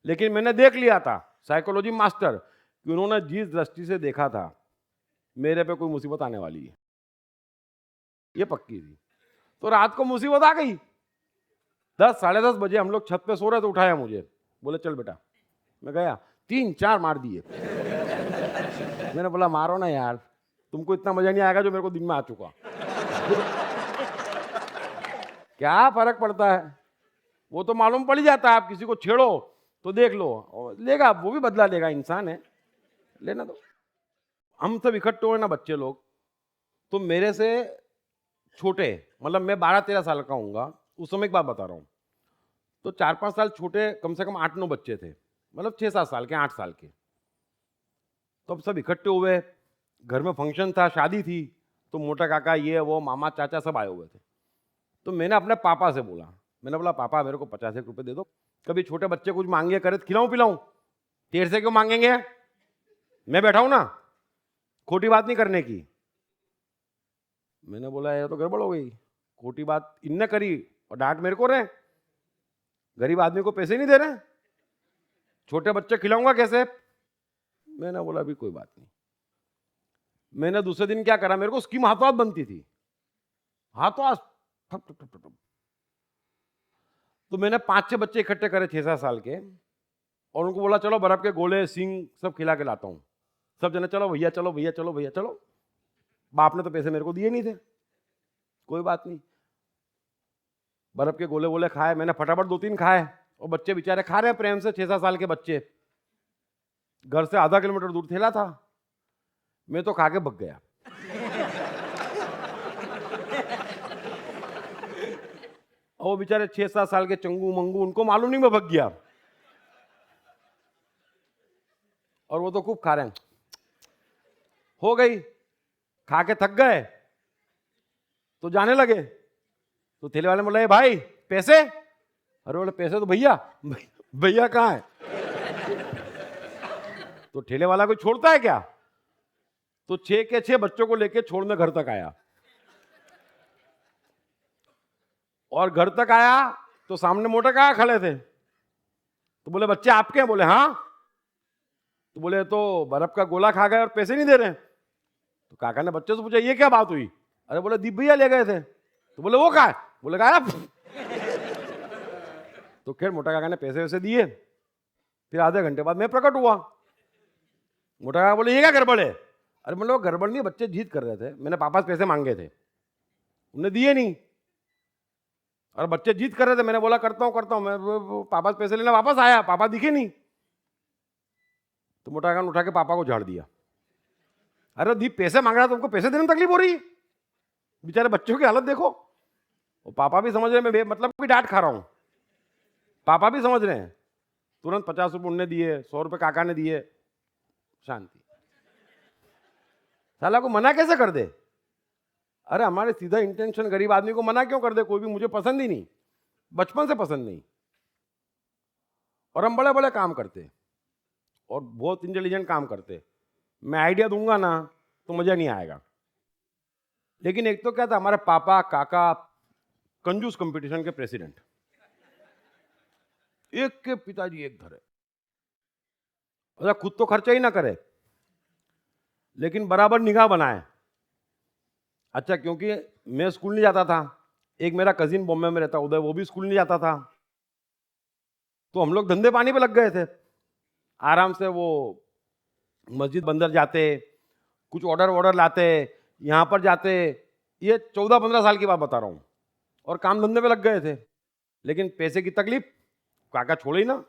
लेकिन मैंने देख लिया था, साइकोलॉजी मास्टर, कि उन्होंने जिस दृष्टि से देखा था मेरे पे कोई मुसीबत आने वाली है, ये पक्की थी। तो रात को मुसीबत आ गई, 10-10:30 बजे हम लोग छत पे सो रहे थे, उठाया मुझे, बोले चल बेटा। मैं गया, 3-4 मार दिए। मैंने बोला मारो ना यार, तुमको इतना मजा नहीं आएगा जो मेरे को दिन में आ चुका। क्या फर्क पड़ता है, वो तो मालूम पड़ ही जाता है। आप किसी को छेड़ो तो देख लो, और लेगा, वो भी बदला लेगा, इंसान है, लेना दो। हम सब इकट्ठे हुए ना बच्चे लोग, तो मेरे से छोटे, मतलब मैं 12-13 साल का हूँगा उस समय की बात बता रहा हूँ, तो 4-5 साल छोटे, कम से कम 8-9 बच्चे थे, मतलब 6-7 साल के, 8 साल के। तो अब सब इकट्ठे हुए, घर में फंक्शन था, शादी थी, तो मोटा काका, ये वो, मामा चाचा सब आए हुए थे। तो मैंने अपने पापा से बोला, मैंने बोला पापा मेरे को 50 रुपये दे दो, कभी छोटे बच्चे कुछ मांगे करे तो खिलाऊं पिलाऊं, तेरे से क्यों मांगेंगे, मैं बैठा हूं ना, खोटी बात नहीं करने की। मैंने बोला ये तो गड़बड़ हो गई, खोटी बात इनने करी और डांट मेरे को रहे, गरीब आदमी को पैसे नहीं दे रहे, छोटे बच्चे खिलाऊंगा कैसे। मैंने बोला अभी कोई बात नहीं। मैंने दूसरे दिन क्या करा, मेरे को स्कीम हाथों हाथ बनती थी, हाथों हाथ ठप ठप ठप ठप। तो मैंने 5-6 बच्चे इकट्ठे करे 6-7 साल के, और उनको बोला चलो बर्फ के गोले, सिंग सब खिला के लाता हूं। सब जने चलो भैया, चलो भैया, चलो भैया, चलो। बाप ने तो पैसे मेरे को दिए नहीं थे, कोई बात नहीं। बर्फ के गोले वोले खाए, मैंने फटाफट 2-3 खाए, और बच्चे बेचारे खा रहे हैं प्रेम से, 6-7 साल के बच्चे। घर से आधा किलोमीटर दूर ठेला था, मैं तो खा के भग गया। और वो बेचारे 6-7 साल के चंगू मंगू, उनको मालूम नहीं मैं भग गया, और वो तो खूब खा रहे हैं। हो गई, खा के थक गए तो जाने लगे, तो ठेले वाले ने बोला, भाई पैसे? अरे बोले पैसे तो भैया भैया कहाँ है? तो ठेले वाला कोई छोड़ता है क्या? तो 6 के 6 बच्चों को लेके छोड़ने घर तक आया, और घर तक आया तो सामने मोटे काका खड़े थे। तो बोले बच्चे आपके हैं? बोले हाँ। तो बोले तो बर्फ का गोला खा गए और पैसे नहीं दे रहे। तो काका ने बच्चे से पूछा ये क्या बात हुई? अरे बोले दीप भैया ले गए थे। तो बोले वो कहाँ है? बोले गायब। तो खैर मोटा काका ने पैसे वैसे दिए, फिर आधे घंटे बाद मैं प्रकट हुआ। मोटा काका बोले ये क्या गड़बड़ है? अरे बोले वो गड़बड़ नहीं, बच्चे जीत कर रहे थे, मैंने पापा से पैसे मांगे थे, उन्होंने दिए नहीं, और बच्चे जीत कर रहे थे, मैंने बोला करता हूं मैं पापा से पैसे लेना, वापस आया, पापा दिखे नहीं। तो मोटा काका ने उठा के पापा को झाड़ दिया। अरे दीप पैसे मांग रहा, तुमको पैसे देने में तकलीफ हो रही है? बेचारे बच्चों की हालत देखो। और पापा भी समझ रहे हैं मैं मतलब की डांट खा रहा हूं, पापा भी समझ रहे हैं। तुरंत 50 रुपये उनने दिए, 100 रुपये काका ने दिए, शांति। साला को मना कैसे कर दे? अरे हमारे सीधा इंटेंशन, गरीब आदमी को मना क्यों कर दे? कोई भी मुझे पसंद ही नहीं, बचपन से पसंद नहीं, और हम बड़े बड़े काम करते और बहुत इंटेलिजेंट काम करते। मैं आइडिया दूंगा ना तो मजा नहीं आएगा। लेकिन एक तो क्या था, हमारे पापा काका कंजूस कंपटीशन के प्रेसिडेंट, एक के पिताजी एक धरे, मतलब खुद तो खर्चा ही ना करे लेकिन बराबर निगाह बनाए। अच्छा, क्योंकि मैं स्कूल नहीं जाता था, एक मेरा कजिन बॉम्बे में रहता उदय, वो भी स्कूल नहीं जाता था, तो हम लोग धंधे पानी पे लग गए थे। आराम से वो मस्जिद बंदर जाते, कुछ ऑर्डर लाते, यहाँ पर जाते, ये 14-15 साल की बात बता रहा हूँ, और काम धंधे पे लग गए थे। लेकिन पैसे की तकलीफ काका छोड़े ही ना,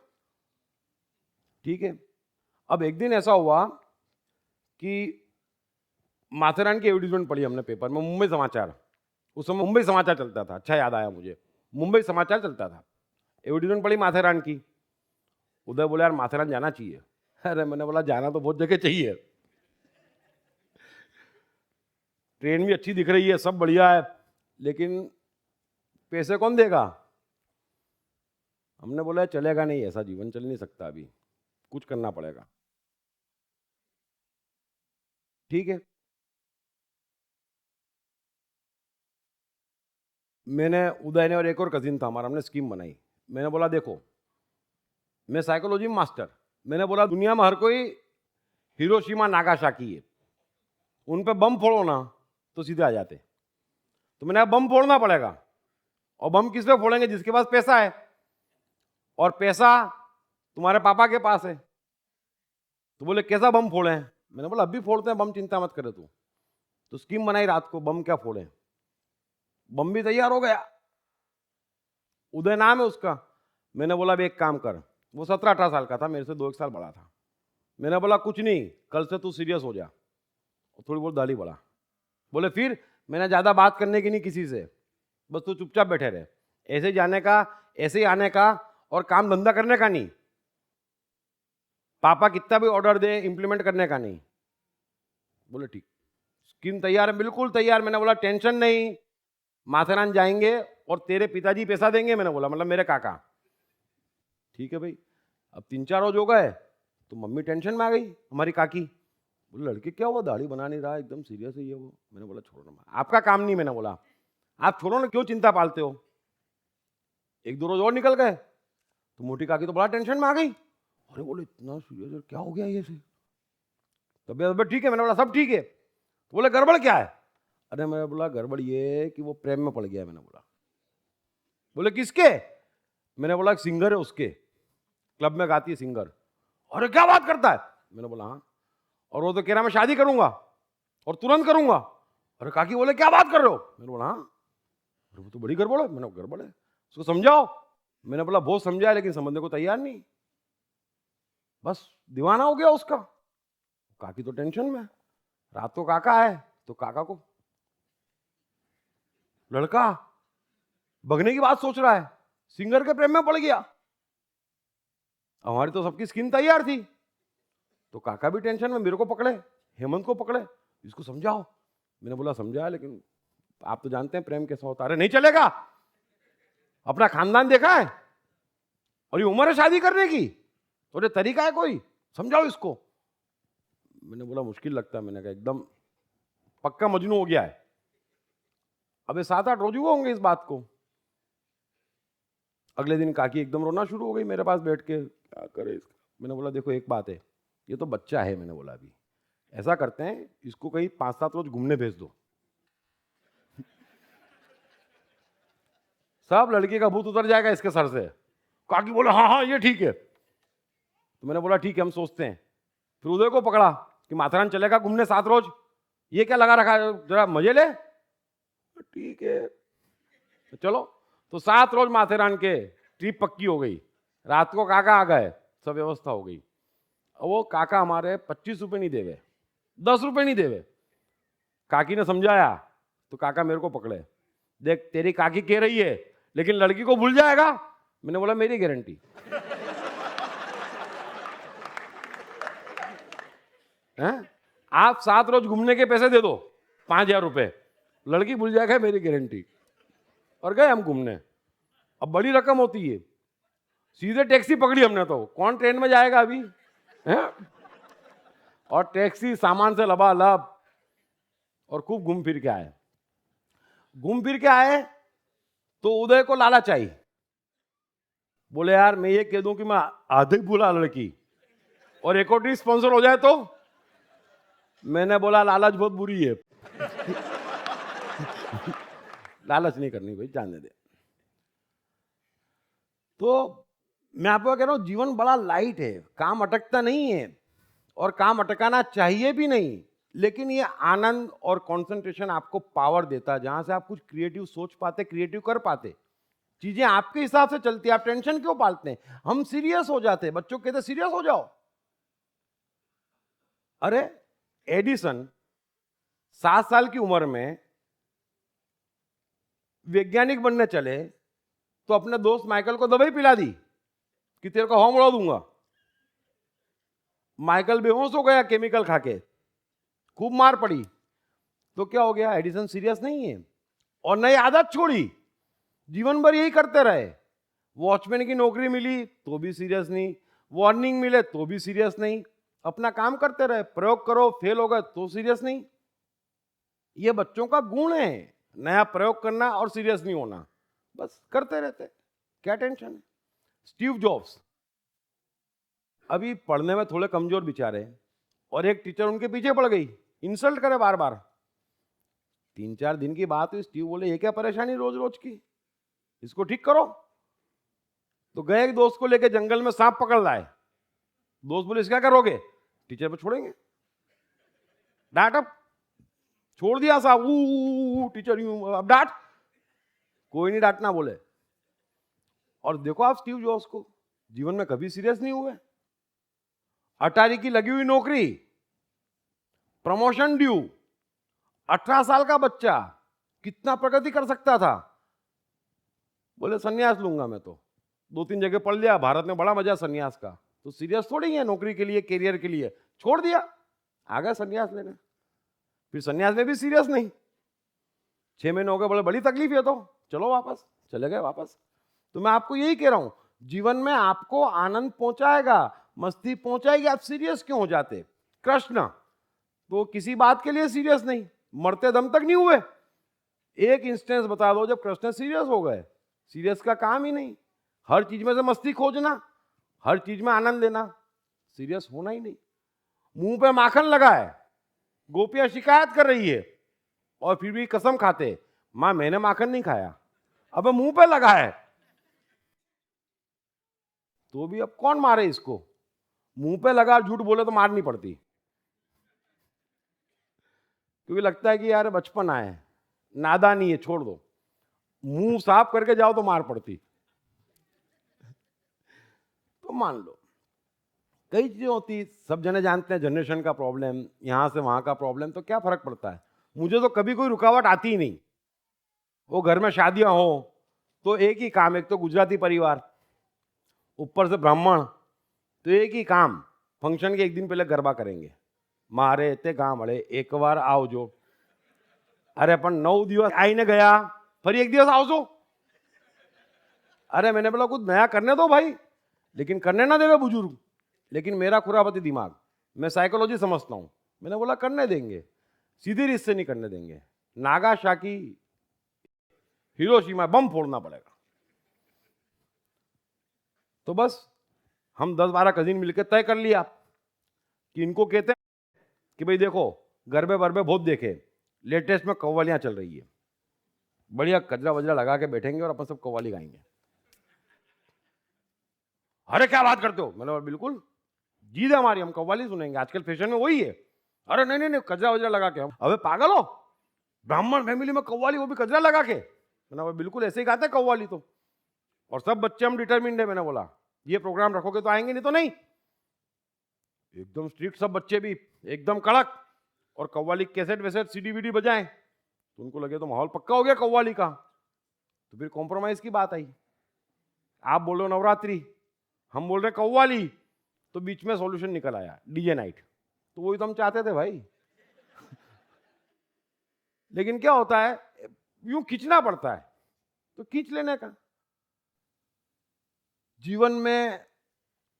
ठीक है। अब एक दिन ऐसा हुआ कि माथेरान की एडवर्टीजमेंट पढ़ी हमने पेपर में, मुंबई समाचार, उस समय मुंबई समाचार चलता था, अच्छा याद आया मुझे, मुंबई समाचार चलता था, एडवर्टीजमेंट पढ़ी माथेरान की। उधर बोले यार माथेरान जाना चाहिए। अरे मैंने बोला जाना तो बहुत जगह चाहिए, ट्रेन भी अच्छी दिख रही है, सब बढ़िया है, लेकिन पैसे कौन देगा? हमने बोला चलेगा नहीं, ऐसा जीवन चल नहीं सकता, अभी कुछ करना पड़ेगा। ठीक है, मैंने उदय ने और एक और कजिन था हमारा, हमने स्कीम बनाई। मैंने बोला देखो मैं साइकोलॉजी में मास्टर, मैंने बोला दुनिया में हर कोई हिरोशिमा नागासाकी है, उन पे बम फोड़ो ना तो सीधे आ जाते, तो मैंने बम फोड़ना पड़ेगा। और बम किस पे फोड़ेंगे? जिसके पास पैसा है, और पैसा तुम्हारे पापा के पास है। तो बोले कैसा बम फोड़े? मैंने बोला अभी फोड़ते हैं बम, चिंता मत करे तू। तो स्कीम बनाई रात को, बम क्या फोड़े। बम भी तैयार हो गया, उदय नाम है उसका। मैंने बोला भी एक काम कर, वो 17-18 साल का था, मेरे से 2-1 साल बड़ा था। मैंने बोला कुछ नहीं, कल से तू सीरियस हो जा, और थोड़ी बहुत दाढ़ी बढ़ा। बोले फिर? मैंने ज्यादा बात करने की नहीं किसी से, बस तू चुपचाप बैठे रहे, ऐसे जाने का, ऐसे ही आने का, और काम धंधा करने का नहीं, पापा कितना भी ऑर्डर दे इंप्लीमेंट करने का नहीं। बोले ठीक, स्कीम तैयार है, बिल्कुल तैयार। मैंने बोला टेंशन नहीं, माथेरान जाएंगे और तेरे पिताजी पैसा देंगे। मैंने बोला मतलब मेरे काका। ठीक है भाई। अब 3-4 रोज हो गए तो मम्मी टेंशन में आ गई, हमारी काकी। बोले लड़के क्या हुआ, दाढ़ी बना नहीं रहा, एकदम सीरियस है ये वो। मैंने बोला छोड़ो ना, आपका काम नहीं। मैंने बोला आप छोड़ो ना, क्यों चिंता पालते हो। 1-2 रोज और निकल गए तो मोटी काकी तो बड़ा टेंशन में आ गई। अरे बोले इतना सीरियस, क्या हो गया ये से? तबियत ठीक है? मैंने बोला सब ठीक है। तो बोले गड़बड़ क्या है? अरे मैंने बोला गड़बड़ ये कि वो प्रेम में पड़ गया। मैंने बोला। बोले किसके? मैंने बोला एक सिंगर है उसके, क्लब में गाती है सिंगर। अरे क्या बात करता है? मैंने बोला हाँ। और वो तो कह रहा मैं शादी करूंगा और तुरंत करूंगा। अरे काकी बोले क्या बात कर रहे हो? मैंने बोला हाँ। अरे वो तो बड़ी गड़बड़ है। मैंने गड़बड़ है, उसको समझाओ। मैंने बोला बहुत समझा लेकिन समझने को तैयार नहीं, बस दीवाना हो गया उसका। काकी तो टेंशन में, रात को काका आए तो काका को लड़का भगने की बात सोच रहा है, सिंगर के प्रेम में पड़ गया। हमारी तो सबकी स्किन तैयार थी, तो काका भी टेंशन में मेरे को पकड़े, हेमंत को पकड़े, इसको समझाओ। मैंने बोला समझा लेकिन आप तो जानते हैं प्रेम कैसा होता है। नहीं चलेगा, अपना खानदान देखा है और ये उम्र है शादी करने की, तो ये तरीका है कोई, समझाओ इसको। मैंने बोला मुश्किल लगता है। मैंने कहा एकदम पक्का मजनू हो गया है। अबे 7-8 रोज हुए होंगे इस बात को। अगले दिन काकी एकदम रोना शुरू हो गई मेरे पास बैठ के, क्या करे इसका। मैंने बोला देखो एक बात है, ये तो बच्चा है। मैंने बोला अभी ऐसा करते हैं, इसको कहीं 5-7 रोज घूमने भेज दो, सब लड़के का भूत उतर जाएगा इसके सर से। काकी बोले हाँ हाँ ये ठीक है। तो मैंने बोला ठीक है हम सोचते हैं। फिर उदय को पकड़ा कि माथेरान चलेगा घूमने 7 रोज, ये क्या लगा रखा है, जरा मजे ले। ठीक है तो चलो। तो 7 रोज माथेरान के ट्रिप पक्की हो गई। रात को काका आ गए, सब व्यवस्था हो गई। वो काका हमारे 25 रुपए नहीं देवे, 10 रुपए नहीं देवे। काकी ने समझाया तो काका मेरे को पकड़े, देख तेरी काकी कह रही है लेकिन लड़की को भूल जाएगा। मैंने बोला मेरी गारंटी। आप 7 रोज घूमने के पैसे दे दो 5,000 रुपए, लड़की भूल जाएगा मेरी गारंटी। और गए हम घूमने। अब बड़ी रकम होती है, सीधे टैक्सी पकड़ी हमने। तो कौन ट्रेन में जाएगा अभी है? और टैक्सी सामान से लबालब, और खूब घूम फिर के आए। घूम फिर के आए तो उदय को लालच आई, बोले यार मैं ये कह दूं कि मैं आधे भूला लड़की और एक और स्पॉन्सर हो जाए तो। मैंने बोला लालच बहुत बुरी है। लालच नहीं करनी भाई, जाने दे। तो मैं आपको कह रहा हूं जीवन बड़ा लाइट है, काम अटकता नहीं है और काम अटकाना चाहिए भी नहीं, लेकिन ये आनंद और कंसंट्रेशन आपको पावर देता है, जहां से आप कुछ क्रिएटिव सोच पाते, क्रिएटिव कर पाते, चीजें आपके हिसाब से चलती है। आप टेंशन क्यों पालते हैं? हम सीरियस हो जाते हैं, बच्चों कहते सीरियस हो जाओ। अरे एडिसन 7 साल की उम्र में वैज्ञानिक बनने चले तो अपने दोस्त माइकल को दवाई पिला दी कि तेरे को हवा उड़ा दूंगा। माइकल बेहोश हो गया केमिकल खा के, खूब मार पड़ी। तो क्या हो गया? एडिसन सीरियस नहीं है और नई आदत छोड़ी, जीवन भर यही करते रहे। वॉचमैन की नौकरी मिली तो भी सीरियस नहीं, वार्निंग मिले तो भी सीरियस नहीं, अपना काम करते रहे। प्रयोग करो, फेल हो गए तो सीरियस नहीं। ये बच्चों का गुण है, नया प्रयोग करना और सीरियस नहीं होना, बस करते रहते, क्या टेंशन है। स्टीव जॉब्स अभी पढ़ने में थोड़े कमजोर बेचारे, और एक टीचर उनके पीछे पड़ गई, इंसल्ट करे बार बार। 3-4 दिन की बात हुई, स्टीव बोले ये क्या परेशानी रोज रोज की, इसको ठीक करो। तो गए एक दोस्त को लेके जंगल में सांप पकड़ लाए। दोस्त बोले इसका क्या करोगे? टीचर पे छोड़ेंगे। डांट, अब छोड़ दिया साहब, टीचर यूं, अब डांट, कोई नहीं डांटना बोले। और देखो आप स्टीव जॉब्स को, जीवन में कभी सीरियस नहीं हुए। अटारी की लगी हुई नौकरी, प्रमोशन ड्यू, 18 साल का बच्चा कितना प्रगति कर सकता था। बोले सन्यास लूंगा मैं तो, 2-3 जगह पढ़ लिया, भारत में बड़ा मजा सन्यास का। तो सीरियस थोड़ी है नौकरी के लिए, कैरियर के लिए, छोड़ दिया, आ गया सन्यास लेने। फिर सन्यास में भी सीरियस नहीं, 6 महीने हो गए, बोले बड़ी तकलीफ है तो चलो वापस, चले गए वापस। तो मैं आपको यही कह रहा हूं, जीवन में आपको आनंद पहुंचाएगा, मस्ती पहुंचाएगी, आप सीरियस क्यों हो जाते? कृष्ण तो किसी बात के लिए सीरियस नहीं, मरते दम तक नहीं हुए। एक इंस्टेंस बता दो जब कृष्ण सीरियस हो गए। सीरियस का काम ही नहीं, हर चीज में से मस्ती खोजना, हर चीज में आनंद लेना, सीरियस होना ही नहीं। मुंह पे माखन लगा है, गोपियां शिकायत कर रही है और फिर भी कसम खाते, मां मैंने माखन नहीं खाया, अब मुंह पे लगा है तो भी अब कौन मारे इसको? मुंह पे लगा झूठ बोले तो मारनी पड़ती, क्योंकि लगता है कि यार बचपन आए, नादानी है, छोड़ दो। मुंह साफ करके जाओ तो मार पड़ती। अब मान लो कई चीज़ें होती, सब जने जानते हैं जनरेशन का प्रॉब्लम, यहाँ से वहाँ का प्रॉब्लम, तो क्या फर्क पड़ता है। मुझे तो कभी कोई रुकावट आती ही नहीं। वो घर में शादियाँ हो तो एक ही काम, एक तो गुजराती परिवार, ऊपर से ब्राह्मण, तो एक ही काम, फंक्शन के एक दिन पहले गरबा करेंगे। मारे ते गांव वाले एक बार आवजो। अरे पण 9 દિવસ आईने गया, फिर एक दिवस आवजो। अरे मैंने बोला कुछ नया करने दो भाई, लेकिन करने ना देवे बुजुर्ग। लेकिन मेरा खुरापति दिमाग, मैं साइकोलॉजी समझता हूं, मैंने बोला करने देंगे, सीधी रीत से नहीं करने देंगे। नागासाकी हिरोशिमा बम फोड़ना पड़ेगा। तो बस हम 10-12 कजिन मिलकर तय कर लिया कि इनको कहते हैं कि भाई देखो गरबे बरबे बहुत देखे, लेटेस्ट में कव्वालियां चल रही है, बढ़िया कजरा वजरा लगा के बैठेंगे और अपन सब कव्वाली गाएंगे। अरे क्या बात करते हो, मैंने बोला बिल्कुल जीत है हमारी, हम कव्वाली सुनेंगे, आजकल फैशन में वही है। अरे नहीं नहीं नहीं, कजरा वजरा लगा के। हम अबे पागल हो, ब्राह्मण फैमिली में कव्वाली, वो भी कजरा लगा के। मैंने बोला बिल्कुल ऐसे ही गाते कव्वाली तो, और सब बच्चे हम डिटरमिन्ड है। मैंने बोला ये प्रोग्राम रखोगे तो आएंगे, नहीं तो नहीं। एकदम स्ट्रिक्ट सब बच्चे भी, एकदम कड़क, और कव्वाली कैसेट वैसेट सीडी वीडी बजाएं, तो उनको लगे तो माहौल पक्का हो गया कव्वाली का। तो फिर कॉम्प्रोमाइज की बात आई। आप बोल रहे हो नवरात्रि, हम बोल रहे कव्वाली, तो बीच में सॉल्यूशन निकल आया डीजे नाइट। तो वही तो हम चाहते थे भाई। लेकिन क्या होता है, यूं खींचना पड़ता है, तो खींच लेने का। जीवन में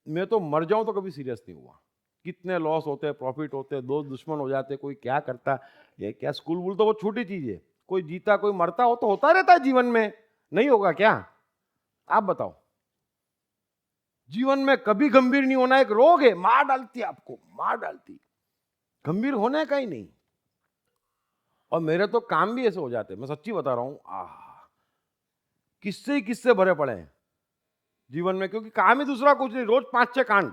मैं तो मर जाऊं तो कभी सीरियस नहीं हुआ। कितने लॉस होते हैं, प्रॉफिट होते हैं, दोस्त दुश्मन हो जाते, कोई क्या करता, ये क्या स्कूल वूल तो वो छोटी चीज है। कोई जीता कोई मरता हो तो होता रहता है जीवन में, नहीं होगा क्या? आप बताओ। जीवन में कभी गंभीर नहीं होना, एक रोग है, मार डालती है आपको, मार डालती। गंभीर होने का ही नहीं। और मेरे तो काम भी ऐसे हो जाते, मैं सच्ची बता रहा हूं, किस्से ही किस्से भरे पड़े हैं जीवन में, क्योंकि काम ही दूसरा कुछ नहीं। रोज 5-6 कांड,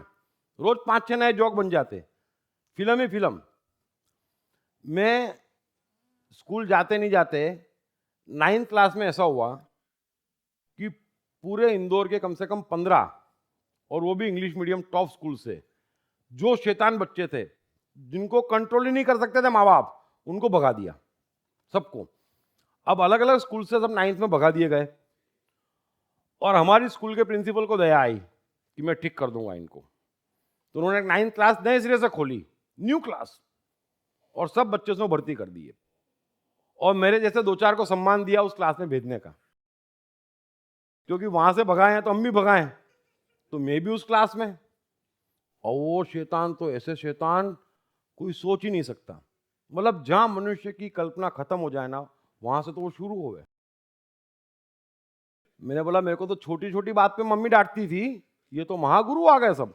रोज 5-6 नए जोक बन जाते, फिल्म ही फिल्म। मैं स्कूल जाते नहीं जाते 9th क्लास में ऐसा हुआ कि पूरे इंदौर के कम से कम 15, और वो भी इंग्लिश मीडियम टॉप स्कूल से, जो शैतान बच्चे थे जिनको कंट्रोल ही नहीं कर सकते थे माँ बाप, उनको भगा दिया सबको। अब अलग अलग स्कूल से सब 9th में भगा दिए गए, और हमारी स्कूल के प्रिंसिपल को दया आई कि मैं ठीक कर दूंगा इनको। तो उन्होंने 9th क्लास नए सिरे से खोली, न्यू क्लास, और सब बच्चे उसमें भर्ती कर दिए। और मेरे जैसे 2-4 को सम्मान दिया उस क्लास में भेजने का, क्योंकि वहां से भगाए हैं तो हम भी भगाए, तो मैं भी उस क्लास में। और वो शैतान तो ऐसे शैतान कोई सोच ही नहीं सकता। मतलब जहां मनुष्य की कल्पना खत्म हो जाए ना, वहां से तो वो शुरू हो गए। मैंने बोला मेरे को तो छोटी छोटी बात पे मम्मी डांटती थी, ये तो महागुरु आ गए सब,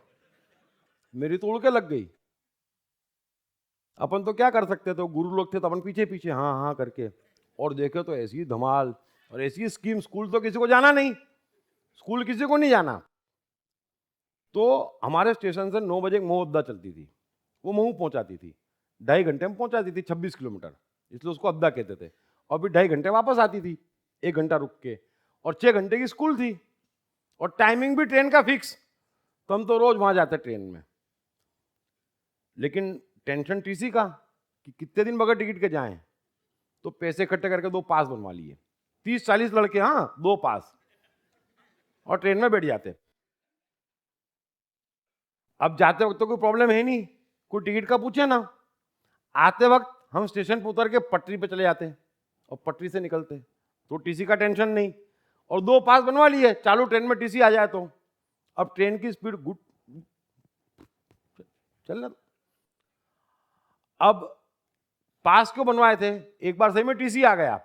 मेरी तो उड़ के लग गई। अपन तो क्या कर सकते थे, गुरु लोग थे तो अपन पीछे पीछे हाँ हाँ करके, और देखे तो ऐसी धमाल और ऐसी स्कीम। स्कूल तो किसी को जाना नहीं, स्कूल किसी को नहीं जाना। तो हमारे स्टेशन से 9 बजे महू अद्दा चलती थी, वो महू पहुंचाती थी, 2.5 घंटे में पहुंचाती थी, 26 किलोमीटर, इसलिए उसको अद्दा कहते थे। और फिर 2.5 घंटे वापस आती थी, 1 घंटा रुक के, और 6 घंटे की स्कूल थी, और टाइमिंग भी ट्रेन का फिक्स। तो हम तो रोज वहां जाते ट्रेन में। लेकिन टेंशन टीसी का कि कितने दिन बगैर टिकट के जाएं, तो पैसे इकट्ठे करके 2 पास बनवा लिए, 30-40 लड़के, हाँ 2 पास, और ट्रेन में बैठ जाते। अब जाते वक्त तो कोई प्रॉब्लम है नहीं, कोई टिकट का पूछे ना। आते वक्त हम स्टेशन पर उतर के पटरी पे चले जाते और पटरी से निकलते, तो टीसी का टेंशन नहीं, और 2 पास बनवा लिए, चालू ट्रेन में टीसी आ जाए तो। अब ट्रेन की स्पीड गुड चलना। अब पास क्यों बनवाए थे, एक बार सही में टीसी आ गया,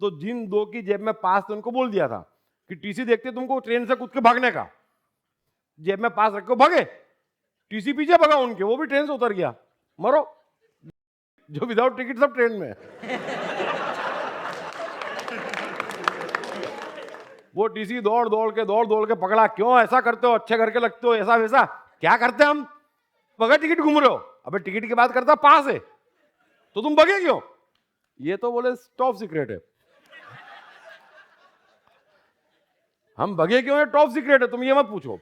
तो जिन 2 की जेब में पास थे उनको बोल दिया था कि टीसी देखते तुमको ट्रेन से कूद के भागने का, जेब में पास रखो भागे। टीसी पीछे भगा उनके, वो भी ट्रेन से उतर गया, मरो। जो विदाउट टिकट सब ट्रेन में। वो टीसी दौड़ दौड़ के पकड़ा, क्यों ऐसा करते हो, अच्छे करके लगते हो, ऐसा वैसा। क्या करते हम, बगैर टिकट घूम रहे हो। अबे टिकट की बात करता, पास है तो तुम भगे क्यों? ये तो बोले टॉप सीक्रेट है। हम भगे क्यों है, टॉप सीक्रेट है, तुम ये मत पूछो।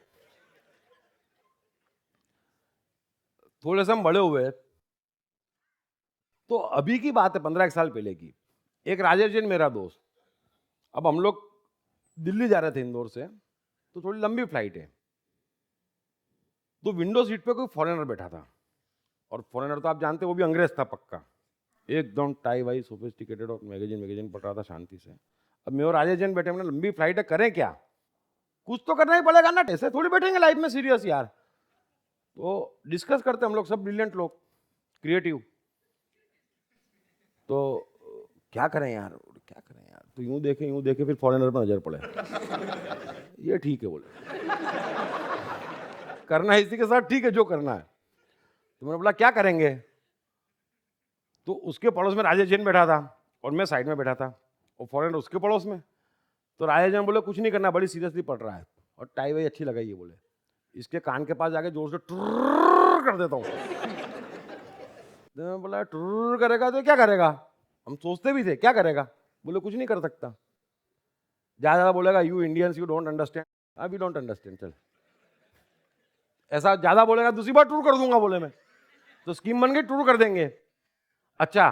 थोड़े से हम बड़े हुए, तो अभी की बात है 15 साल पहले की। एक राजेश जैन मेरा दोस्त, अब हम लोग दिल्ली जा रहे थे इंदौर से, तो थोड़ी लंबी फ्लाइट है, तो विंडो सीट पे कोई फॉरेनर बैठा था, और फॉरेनर तो आप जानते हैं वो भी अंग्रेज था पक्का, एकदम टाई वाई सोफिस्टिकेटेड, और मैगजीन पढ़ रहा था शांति से। अब मैं और राजेश जैन बैठे, हमने लंबी फ्लाइट है, करें क्या, कुछ तो करना ही पड़ेगा ना, ऐसे थोड़ी बैठेंगे लाइफ में सीरियस यार। तो डिस्कस करते हम लोग, सब ब्रिलियंट लोग, क्रिएटिव, तो क्या करें यार, क्या करें यार, तो यूं देखे फिर फॉरेनर पर नजर पड़े, ये ठीक है बोले, करना है इसी के साथ, ठीक है जो करना है। तो मैंने बोला क्या करेंगे, तो उसके पड़ोस में राजेश जैन बैठा था और मैं साइड में बैठा था, और फॉरेनर उसके पड़ोस में। तो राजेश जैन बोले कुछ नहीं करना, बड़ी सीरियसली पढ़ रहा है, और टाई वाई अच्छी लगाई है, बोले इसके कान के पास जाके जोर से टुर्र कर देता हूँ। तो मैं बोला टुर्र करेगा तो क्या करेगा, हम सोचते भी थे क्या करेगा, बोले कुछ नहीं कर सकता, ज्यादा बोलेगा you Indians you don't understand, we don't understand, चल ऐसा ज्यादा बोलेगा दूसरी बार टूर कर दूंगा, बोले मैं, तो स्कीम बन गई, टूर कर देंगे। अच्छा,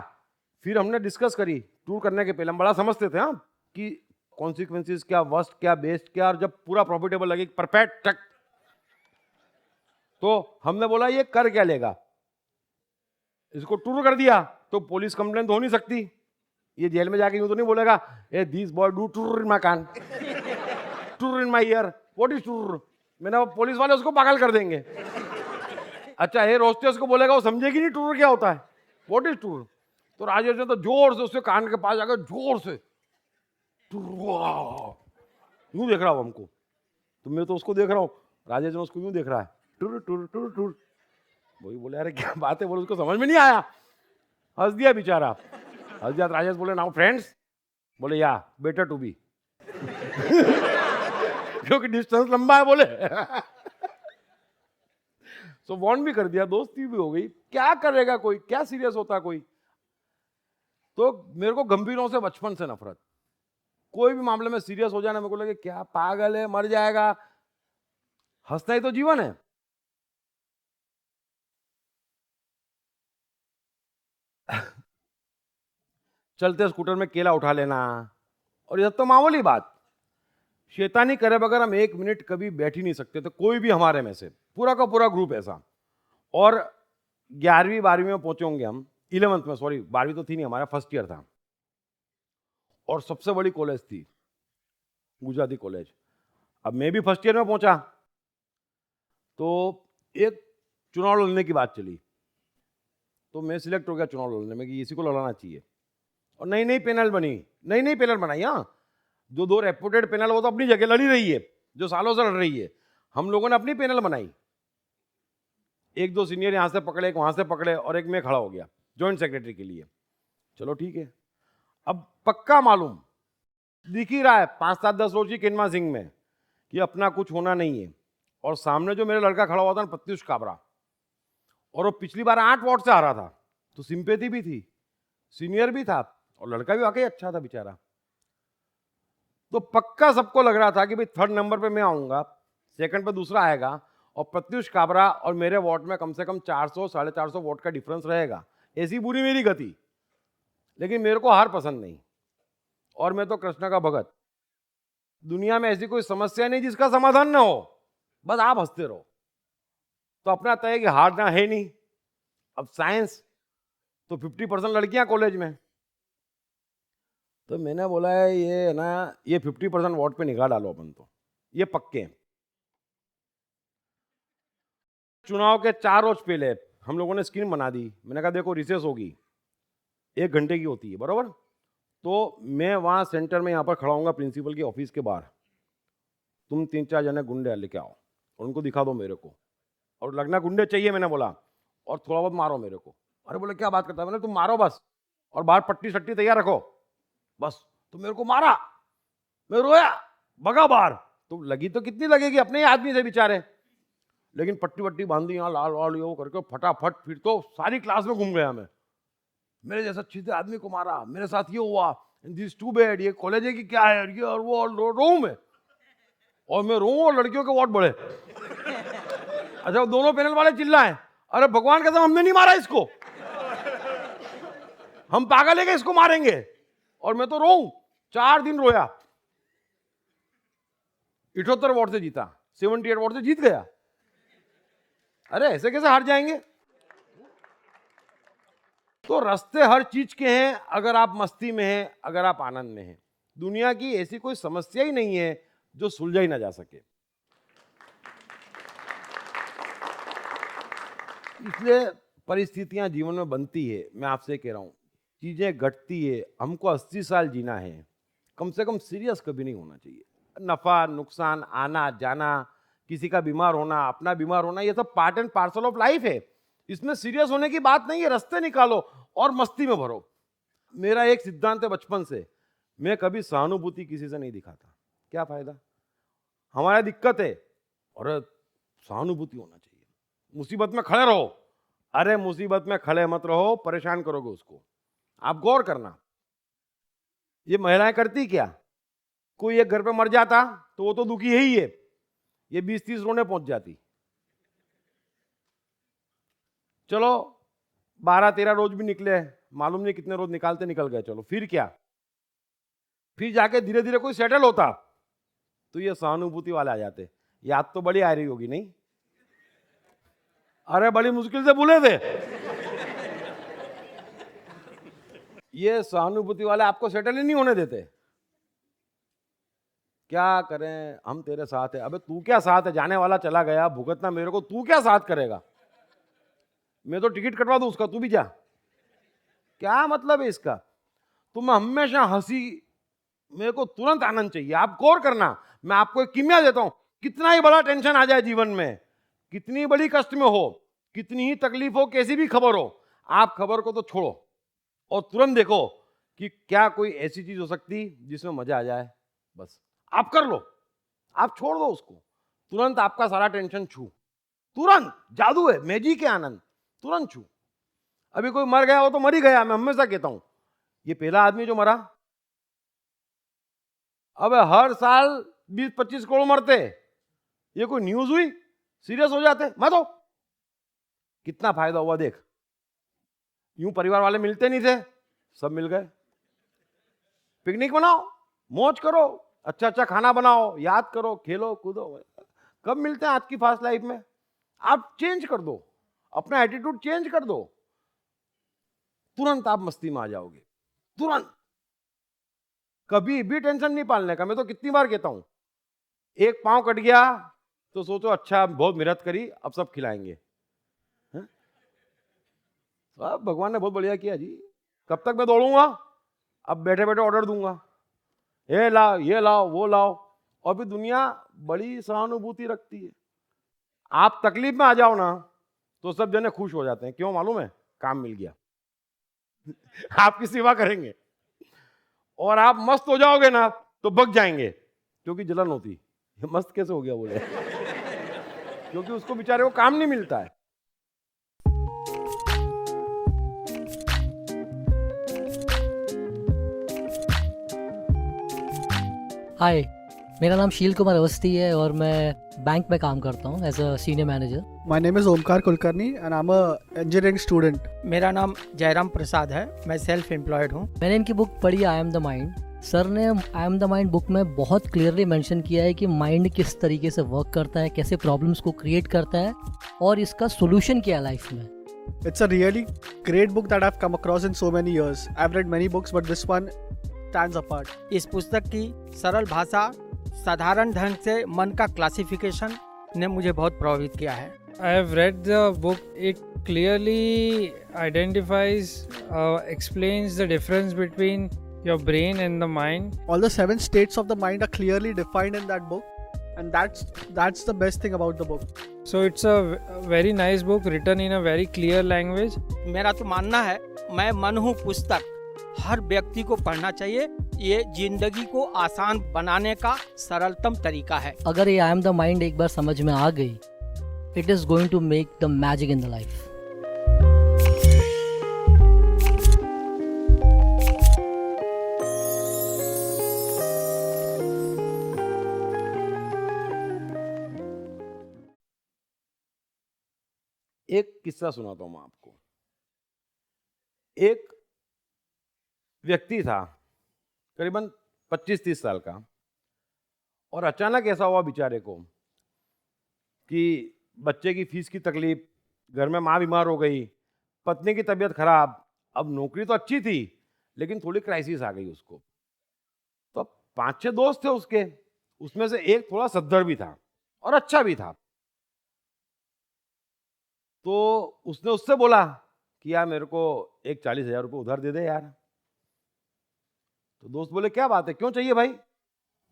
फिर हमने डिस्कस करी, टूर करने के पहले हम बड़ा समझते थे हाँ, कि कॉन्सिक्वेंसेस क्या, वर्स्ट क्या, बेस्ट क्या, और जब पूरा प्रॉफिटेबल लगे परफेक्ट टक, तो हमने बोला ये कर क्या लेगा, इसको टूर कर दिया तो पुलिस कंप्लेंट हो नहीं सकती, ये जेल में जाके यूं तो नहीं बोलेगा ए this boy do tour in my कान, tour in my ear, what is tour, मैंने पुलिस वाले उसको पागल कर देंगे। अच्छा ये रोस्टेस को बोलेगा, वो समझेगी नहीं टूर क्या होता है, व्हाट इज टूर। तो राजेश ने तो जोर से उसके कान के पास जाकर जोर से यूं देख रहा हूं हमको, तो मैं तो उसको देख रहा हूं, राजेश ने उसको यूं देख रहा है, टूर टूर टूर टूर, वही बोले अरे क्या बात है, बोले उसको समझ में नहीं आया, हंस दिया बेचारा, हंस दिया। राजेश बोले नाउ फ्रेंड्स, बोले या बेटर टू बी, क्योंकि डिस्टेंस लंबा है बोले। सो वॉन्ट भी कर दिया, दोस्ती भी हो गई, क्या करेगा कोई, क्या सीरियस होता कोई। तो मेरे को गंभीरों से बचपन से नफरत, कोई भी मामले में सीरियस हो जाना मेरे को लगे क्या पागल है, मर जाएगा, हंसना ही तो जीवन है। चलते स्कूटर में केला उठा लेना, और यह तो मामूली बात, शैतानी करे बगैर हम 1 मिनट कभी बैठ ही नहीं सकते थे, कोई भी हमारे में से, पूरा का पूरा ग्रुप ऐसा। और 11वीं 12वीं में पहुंचे होंगे हम, 11th में, सॉरी 12वीं तो थी नहीं, हमारा फर्स्ट ईयर था, और सबसे बड़ी कॉलेज थी गुजराती कॉलेज। अब मैं भी फर्स्ट ईयर में पहुंचा, तो एक चुनाव लड़ने की बात चली, तो मैं सिलेक्ट हो गया चुनाव लड़ने में कि इसी को लड़ाना चाहिए, और नई नई पैनल बनी, नई नई पैनल बनाई, हाँ जो 2 रेपुटेड पैनल वो तो अपनी जगह लड़ी रही है, जो सालों से लड़ रही है, हम लोगों ने अपनी पैनल बनाई, 1-2 सीनियर यहां से पकड़े, एक वहां से पकड़े, और एक मैं खड़ा हो गया जॉइंट सेक्रेटरी के लिए। चलो ठीक है, अब पक्का मालूम दिख ही रहा है 5-7-10 रोज की केनमा सिंह में कि अपना कुछ होना नहीं है, और सामने जो मेरा लड़का खड़ा हुआ था प्रत्युष काबरा, और वो पिछली बार 8 वोट से हारा था, तो सिंपैथी भी थी, सीनियर भी था, और लड़का भी वाकई अच्छा था बेचारा। तो पक्का सबको लग रहा था कि भाई 3rd नंबर पे मैं आऊंगा, 2nd पे दूसरा आएगा, और प्रत्युष काबरा और मेरे वोट में कम से कम 400-450 वोट का डिफरेंस रहेगा, ऐसी बुरी मेरी गति। लेकिन मेरे को हार पसंद नहीं, और मैं तो कृष्ण का भगत, दुनिया में ऐसी कोई समस्या नहीं जिसका समाधान ना हो, बस आप हंसते रहो। तो अपना तय कि हारना है नहीं। अब साइंस तो 50% लड़कियां कॉलेज में, तो मैंने बोला है ये ना, ये 50% वोट पे निगाह डालो अपन, तो ये पक्के हैं। चुनाव के 4 रोज पहले हम लोगों ने स्कीम बना दी, मैंने कहा देखो रिसेस होगी, 1 घंटे की होती है बराबर, तो मैं वहां सेंटर में यहाँ पर खड़ा हूँगा प्रिंसिपल के ऑफिस के बाहर, तुम 3-4 जने गुंडे लेके आओ और उनको दिखा दो मेरे को, और लगना गुंडे चाहिए मैंने बोला, और थोड़ा बहुत मारो मेरे को। अरे बोले क्या बात करता है, मैंने तुम मारो बस, और बाहर पट्टी सट्टी तैयार रखो बस। तो मेरे को मारा, मैं रोया, भगा बाहर, तो लगी तो कितनी लगेगी, अपने ही आदमी थे बेचारे, लेकिन पट्टी वट्टी बांधी यहाँ लाल वाल ये करके फटाफट, फिर तो सारी क्लास में घूम गया मैं, मेरे जैसा सीधे आदमी को मारा, मेरे साथ ये हुआ, दिस टू बैड, ये कॉलेज है कि क्या है, ये और वो, रो मैं, और मैं रो और लड़कियों के वोट बढ़े। अच्छा दोनों पैनल वाले चिल्लाए, अरे भगवान कसम हमने नहीं मारा इसको, हम पागल है कि इसको मारेंगे। और मैं तो रोऊं, 4 दिन रोया। 78 वोट से जीता, 78 वोट से जीत गया। अरे ऐसे कैसे हार जाएंगे? तो रास्ते हर चीज के हैं, अगर आप मस्ती में हैं, अगर आप आनंद में हैं। दुनिया की ऐसी कोई समस्या ही नहीं है जो सुलझाई ना जा सके। इसलिए परिस्थितियां जीवन में बनती है। मैं आपसे कह रहा हूं, चीजें घटती है, हमको 80 साल जीना है, कम से कम सीरियस कभी नहीं होना चाहिए। नफा नुकसान, आना जाना, किसी का बीमार होना, अपना बीमार होना, ये सब part and parcel of life है। इसमें सीरियस होने की बात नहीं है। रास्ते निकालो और मस्ती में भरो। मेरा एक सिद्धांत है बचपन से, मैं कभी सहानुभूति किसी से नहीं दिखाता। क्या फायदा? हमारा दिक्कत है और सहानुभूति होना चाहिए। मुसीबत में खड़े रहो। अरे मुसीबत में खड़े मत रहो, परेशान करोगे उसको। आप गौर करना, ये महिलाएं करती क्या? कोई एक घर पे मर जाता तो वो तो दुखी है ही है, ये 20-30 रोने पहुंच जाती। चलो 12-13 रोज भी निकले, मालूम नहीं कितने रोज निकालते निकल गए, चलो फिर क्या? फिर जाके धीरे धीरे कोई सेटल होता तो ये सहानुभूति वाले आ जाते। याद तो बड़ी आ रही होगी नहीं? अरे बड़ी मुश्किल से बोले थे। ये सहानुभूति वाले आपको सेटल ही नहीं होने देते। क्या करें, हम तेरे साथ है। अबे तू क्या साथ है? जाने वाला चला गया, भुगतना मेरे को, तू क्या साथ करेगा? मैं तो टिकट कटवा दूं उसका, तू भी जा। क्या मतलब है इसका? तुम हमेशा हंसी, मेरे को तुरंत आनंद चाहिए। आप गौर करना, मैं आपको एक किमिया देता हूं। कितना ही बड़ा टेंशन आ जाए जीवन में, कितनी बड़ी कष्ट में हो, कितनी ही तकलीफ हो, कैसी भी खबर हो, आप खबर को तो छोड़ो और तुरंत देखो कि क्या कोई ऐसी चीज हो सकती जिसमें मजा आ जाए। बस आप कर लो, आप छोड़ दो उसको, तुरंत आपका सारा टेंशन छू। तुरंत जादू है, मैजिक है आनंद, तुरंत छू। अभी कोई मर गया हो तो मर ही गया। मैं हमेशा कहता हूं, ये पहला आदमी जो मरा, अब हर साल 20-25 करोड़ मरते, ये कोई न्यूज हुई? सीरियस हो जाते, मत हो। कितना फायदा हुआ देख। यूं परिवार वाले मिलते नहीं थे, सब मिल गए। पिकनिक बनाओ, मौज करो, अच्छा अच्छा खाना बनाओ, याद करो, खेलो कूदो। कब मिलते हैं आज की फास्ट लाइफ में? आप चेंज कर दो, अपना एटीट्यूड चेंज कर दो, तुरंत आप मस्ती में आ जाओगे। तुरंत, कभी भी टेंशन नहीं पालने का। मैं तो कितनी बार कहता हूं, एक पांव कट गया तो सोचो अच्छा बहुत मेहनत करी, अब सब खिलाएंगे। अब भगवान ने बहुत बढ़िया किया जी। कब तक मैं दौड़ूंगा? अब बैठे बैठे ऑर्डर दूंगा, ये लाओ, ये लाओ, वो लाओ। और भी दुनिया बड़ी सहानुभूति रखती है। आप तकलीफ में आ जाओ ना तो सब जने खुश हो जाते हैं। क्यों मालूम है? काम मिल गया। आपकी सेवा करेंगे। और आप मस्त हो जाओगे ना तो भग जाएंगे, क्योंकि जलन होती। ये मस्त कैसे हो गया बोले? क्योंकि उसको बेचारे को काम नहीं मिलता है। हाय, मेरा नाम शील कुमार अवस्थी है और मैं बैंक में काम करता हूँ as a senior manager. My name is Omkar Kulkarni and I'm a engineering student. मेरा नाम जयराम प्रसाद है, मैं सेल्फ एम्प्लॉयड हूँ। मैंने इनकी बुक पढ़ी I am the mind. Sir ने I am the mind book में बहुत क्लियरली मेंशन किया है कि माइंड किस तरीके से वर्क करता है, कैसे प्रॉब्लम्स को क्रिएट करता है और इसका सोल्यूशन क्या है लाइफ में। It's a really great book that I've come across in so many years. I've read many books but this one stands apart. इस पुस्तक की सरल भाषा, साधारण ढंग से मन का क्लासिफिकेशन ने मुझे बहुत प्रभावित किया है। I have read the book. It clearly identifies, explains the difference between your brain and the mind. All the 7 states of the mind are clearly defined in that book, and that's the best thing about the book. So it's a very nice book written in a very clear language. मेरा तो मानना है, मैं मन हूँ पुस्तक, हर व्यक्ति को पढ़ना चाहिए। ये जिंदगी को आसान बनाने का सरलतम तरीका है। अगर ये आई एम द माइंड एक बार समझ में आ गई, it is going to make the magic in the life. एक किस्सा सुनाता हूं मैं आपको। एक व्यक्ति था करीबन 25-30 साल का, और अचानक ऐसा हुआ बेचारे को कि बच्चे की फीस की तकलीफ, घर में माँ बीमार हो गई, पत्नी की तबीयत खराब, अब नौकरी तो अच्छी थी लेकिन थोड़ी क्राइसिस आ गई उसको। तो अब 5-6 दोस्त थे उसके, उसमें से एक थोड़ा सद्धर भी था और अच्छा भी था। तो उसने उससे बोला कि यार मेरे को एक 40,000 रुपये उधार दे दे यार। तो दोस्त बोले क्या बात है, क्यों चाहिए भाई?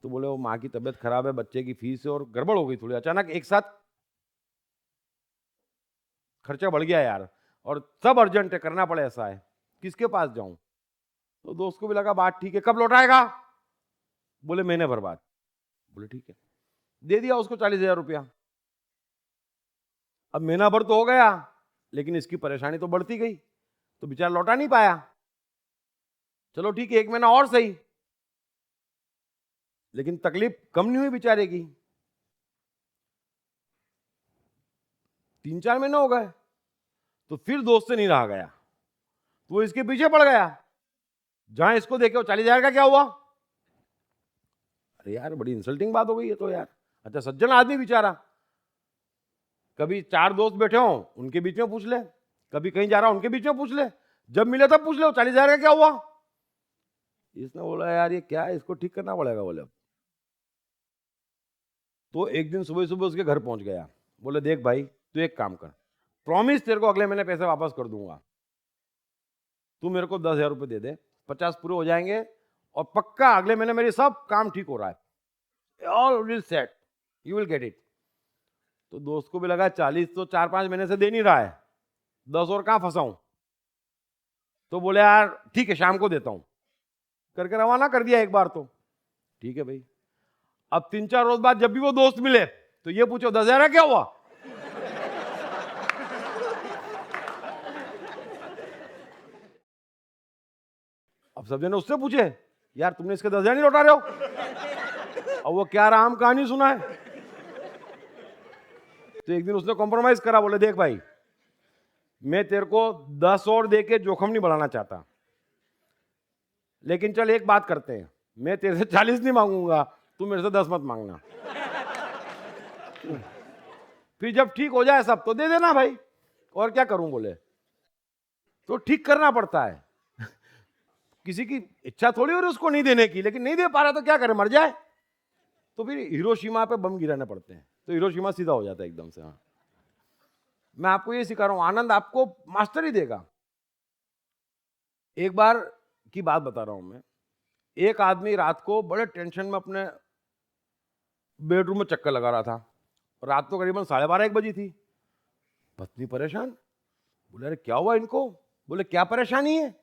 तो बोले वो माँ की तबीयत खराब है, बच्चे की फीस है और गड़बड़ हो गई थोड़ी, अचानक एक साथ खर्चा बढ़ गया यार, और सब अर्जेंट है, करना पड़े ऐसा है, किसके पास जाऊं? तो दोस्त को भी लगा बात ठीक है, कब लौटाएगा? बोले महीने भर बाद। बोले ठीक है, दे दिया उसको 40,000 रुपया। अब महीना भर तो हो गया लेकिन इसकी परेशानी तो बढ़ती गई, तो बेचारा लौटा नहीं पाया। चलो ठीक है, 1 महीना और सही, लेकिन तकलीफ कम नहीं हुई बेचारे की। 3-4 महीने हो गए तो फिर दोस्त से नहीं रहा गया, तो वो इसके पीछे पड़ गया। जहां इसको देखे वो 40,000 का क्या हुआ? अरे यार बड़ी इंसल्टिंग बात हो गई है तो यार। अच्छा सज्जन आदमी बेचारा, कभी 4 दोस्त बैठे हो उनके बीच में पूछ ले, कभी कहीं जा रहा उनके बीच में पूछ ले, जब मिले तब पूछ ले वो 40,000 का क्या हुआ? इसने बोला यार ये क्या है, इसको ठीक करना पड़ेगा। बोले तो एक दिन सुबह सुबह उसके घर पहुंच गया। बोले देख भाई तू एक काम कर, प्रॉमिस तेरे को अगले महीने पैसे वापस कर दूंगा, तू मेरे को 10,000 रुपये दे दे, 50 पूरे हो जाएंगे और पक्का अगले महीने मेरे सब काम ठीक हो रहा है, all will set, you will get it. तो दोस्त को भी लगा 40 तो 4-5 महीने से दे नहीं रहा है, 10 और कहां फंसाऊं। तो बोले यार ठीक है शाम को देता हूं, करके रवाना कर दिया एक बार। तो ठीक है भाई, अब 3-4 रोज बाद जब भी वो दोस्त मिले तो ये पूछो 10,000 क्या हुआ? अब सब जने उससे पूछे यार तुमने इसके 10,000 नहीं लौटा रहे हो? अब वो क्या राम कहानी सुना है। तो एक दिन उसने कॉम्प्रोमाइज करा, बोले देख भाई मैं तेरे को 10 और दे के जोखम नहीं बढ़ाना चाहता, लेकिन चल एक बात करते हैं, मैं तेरे से 40 नहीं मांगूंगा, तू मेरे से 10 मत मांगना। फिर जब ठीक हो जाए सब तो दे देना भाई, और क्या करूं? बोले तो ठीक करना पड़ता है, किसी की इच्छा थोड़ी हो रही उसको नहीं देने की, लेकिन नहीं दे पा रहा तो क्या करे, मर जाए। तो फिर हिरोशिमा पे बम गिराने पड़ते हैं, तो हिरोशिमा सीधा हो जाता है एकदम से। हाँ मैं आपको ये सिखा रहा हूं, आनंद आपको मास्टर ही देगा। एक बार की बात बता रहा हूं मैं, एक आदमी रात को बड़े टेंशन में अपने बेडरूम में चक्कर लगा रहा था, और रात को करीबन 12:30-1 बजी थी। पत्नी परेशान, बोले अरे क्या हुआ इनको? बोले क्या परेशानी है,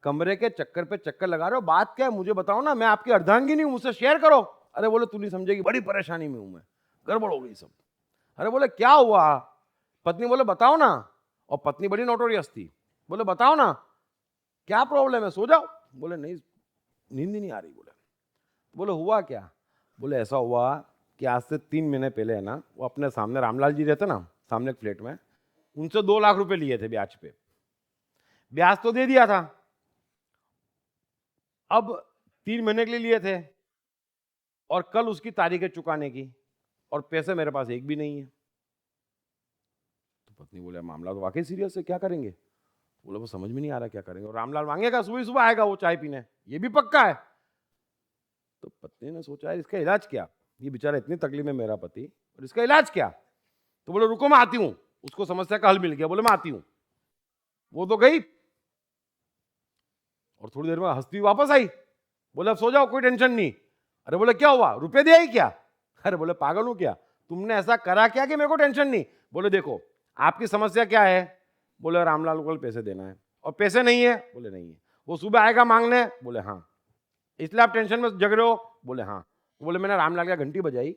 कमरे के चक्कर पे चक्कर लगा रहे हो, बात क्या है मुझे बताओ ना, मैं आपकी अर्धांगिनी हूं, मुझसे शेयर करो। अरे बोले तू नहीं समझेगी, बड़ी परेशानी में हूं मैं, गड़बड़ हो गई सब। अरे बोले क्या हुआ? पत्नी बोले बताओ ना, और पत्नी बड़ी नोटोरियस थी, बोले बताओ ना क्या प्रॉब्लम है, सो जाओ। बोले नहीं नींद ही नहीं आ रही। बोले हुआ क्या? बोले ऐसा हुआ कि आज से 3 महीने पहले है ना, वो अपने सामने रामलाल जी रहते ना, सामने एक फ्लैट में, उनसे 2 लाख रुपए लिए थे ब्याज पे, ब्याज तो दे दिया था, अब 3 महीने के लिए लिए थे और कल उसकी तारीख है चुकाने की, और पैसे मेरे पास एक भी नहीं है। तो पत्नी बोले मामला तो वाकई सीरियस है, क्या करेंगे? बोले वो समझ में नहीं आ रहा क्या करेंगे, और रामलाल मांगेगा, सुबह सुबह आएगा वो चाय पीने, ये भी पक्का है। तो पत्नी ने सोचा इसका इलाज क्या, ये बेचारा इतनी तकलीफ में मेरा पति, और इसका इलाज क्या? तो बोले रुको मैं आती हूं, उसको समस्या का हल मिल गया। बोले मैं आती हूं। वो तो गई और थोड़ी देर में हंसती वापस आई। बोले अब सो जाओ, कोई टेंशन नहीं। अरे बोले क्या हुआ, रुपए दिया ही क्या? अरे बोले पागल हूं क्या, तुमने ऐसा करा क्या कि मेरे को टेंशन नहीं? बोले देखो आपकी समस्या क्या है? बोले रामलाल को पैसे देना है, और पैसे नहीं है? बोले नहीं है। वो सुबह आएगा मांगने? बोले हाँ। इसलिए आप टेंशन में जग रहे हो? बोले हाँ। बोले मैंने रामलाल का घंटी बजाई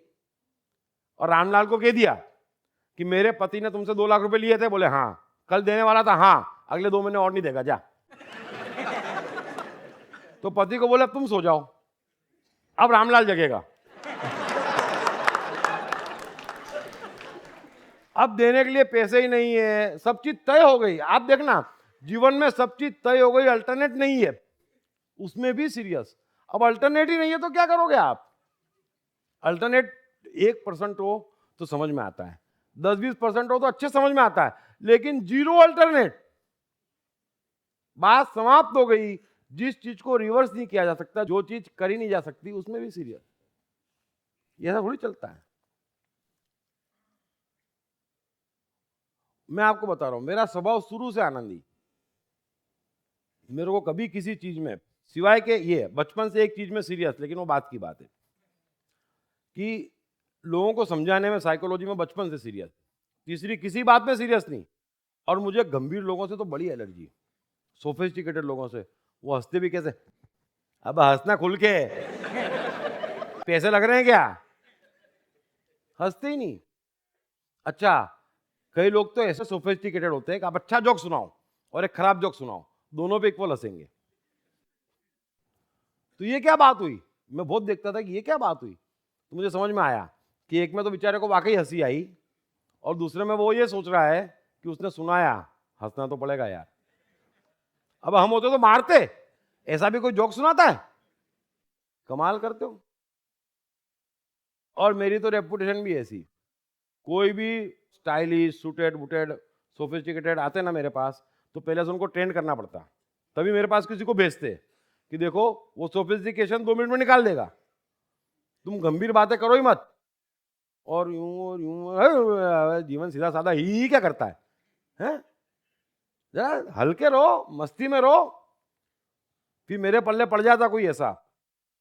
और रामलाल को कह दिया कि मेरे पति ने तुमसे 2 लाख रुपए लिए थे? बोले हाँ। कल देने वाला था? हाँ। अगले 2 महीने और नहीं देगा, जा। तो पति को बोले तुम सो जाओ, अब रामलाल जगेगा। अब देने के लिए पैसे ही नहीं है, सब चीज तय हो गई। आप देखना जीवन में सब चीज तय हो गई, अल्टरनेट नहीं है, उसमें भी सीरियस। अब अल्टरनेट ही नहीं है तो क्या करोगे आप? अल्टरनेट 1% हो तो समझ में आता है, 10-20% हो तो अच्छे समझ में आता है, लेकिन जीरो अल्टरनेट, बात समाप्त हो गई। जिस चीज को रिवर्स नहीं किया जा सकता, जो चीज करी नहीं जा सकती, उसमें भी सीरियस। ये ऐसा थोड़ी चलता है। मैं आपको बता रहा हूं, मेरा स्वभाव शुरू से आनंदी। मेरे को कभी किसी चीज में, सिवाय के ये बचपन से एक चीज में सीरियस, लेकिन वो बात की बात है कि लोगों को समझाने में, साइकोलॉजी में बचपन से सीरियस। तीसरी किसी बात में सीरियस नहीं। और मुझे गंभीर लोगों से तो बड़ी एलर्जी, सोफिस्टिकेटेड लोगों से। वो हंसते भी कैसे, अब हंसना खुल के, पैसे लग रहे हैं क्या? हंसते ही नहीं। अच्छा, कई लोग तो ऐसे सोफिस्टिकेटेड होते हैं कि आप अच्छा जोक सुनाओ और एक खराब जोक सुनाओ, दोनों पे इक्वल हंसेंगे। तो ये क्या बात हुई? मैं बहुत देखता था कि ये क्या बात हुई। तो मुझे समझ में आया कि एक में तो बेचारे को वाकई हंसी आई, और दूसरे में वो ये सोच रहा है कि उसने सुनाया, हंसना तो पड़ेगा यार। अब हम होते तो मारते, ऐसा भी कोई जोक सुनाता है? कमाल करते हो। और मेरी तो रेपुटेशन भी ऐसी, कोई भी स्टाइलिश, सूटेड वुटेड, सोफिस्टिकेटेड आते ना मेरे पास, तो पहले से उनको ट्रेंड करना पड़ता, तभी मेरे पास किसी को भेजते कि देखो वो सोफिस्टिकेशन 2 मिनट में निकाल देगा, तुम गंभीर बातें करो ही मत। और यूं जीवन सीधा साधा ही क्या करता है, हैं? जरा हल्के रहो, मस्ती में रहो। फिर मेरे पल्ले पड़ जाता कोई ऐसा,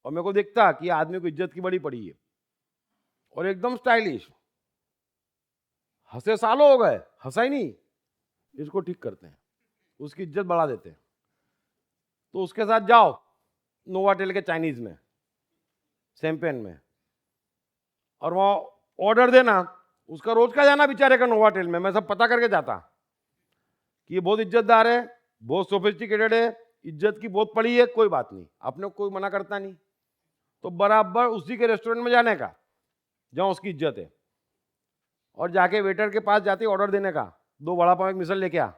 और मेरे को दिखता कि आदमी को इज्जत की बड़ी पड़ी है, और एकदम स्टाइलिश, हंसे सालों हो गए, हंसा ही नहीं, इसको ठीक करते हैं, उसकी इज्जत बढ़ा देते हैं। तो उसके साथ जाओ नोवाटेल के चाइनीज में, शैंपेन में, और वहाँ ऑर्डर देना, उसका रोज का जाना बेचारे का नोवाटेल में, मैं सब पता करके जाता कि ये बहुत इज्जतदार है, बहुत सोफिस्टिकेटेड है, इज्जत की बहुत पड़ी है, कोई बात नहीं, अपने कोई मना करता नहीं। तो बराबर उसी के रेस्टोरेंट में जाने का जहाँ उसकी इज्जत है, और जाके वेटर के पास जाते ऑर्डर देने का, 2 वड़ा पाव 1 मिसल लेके आ।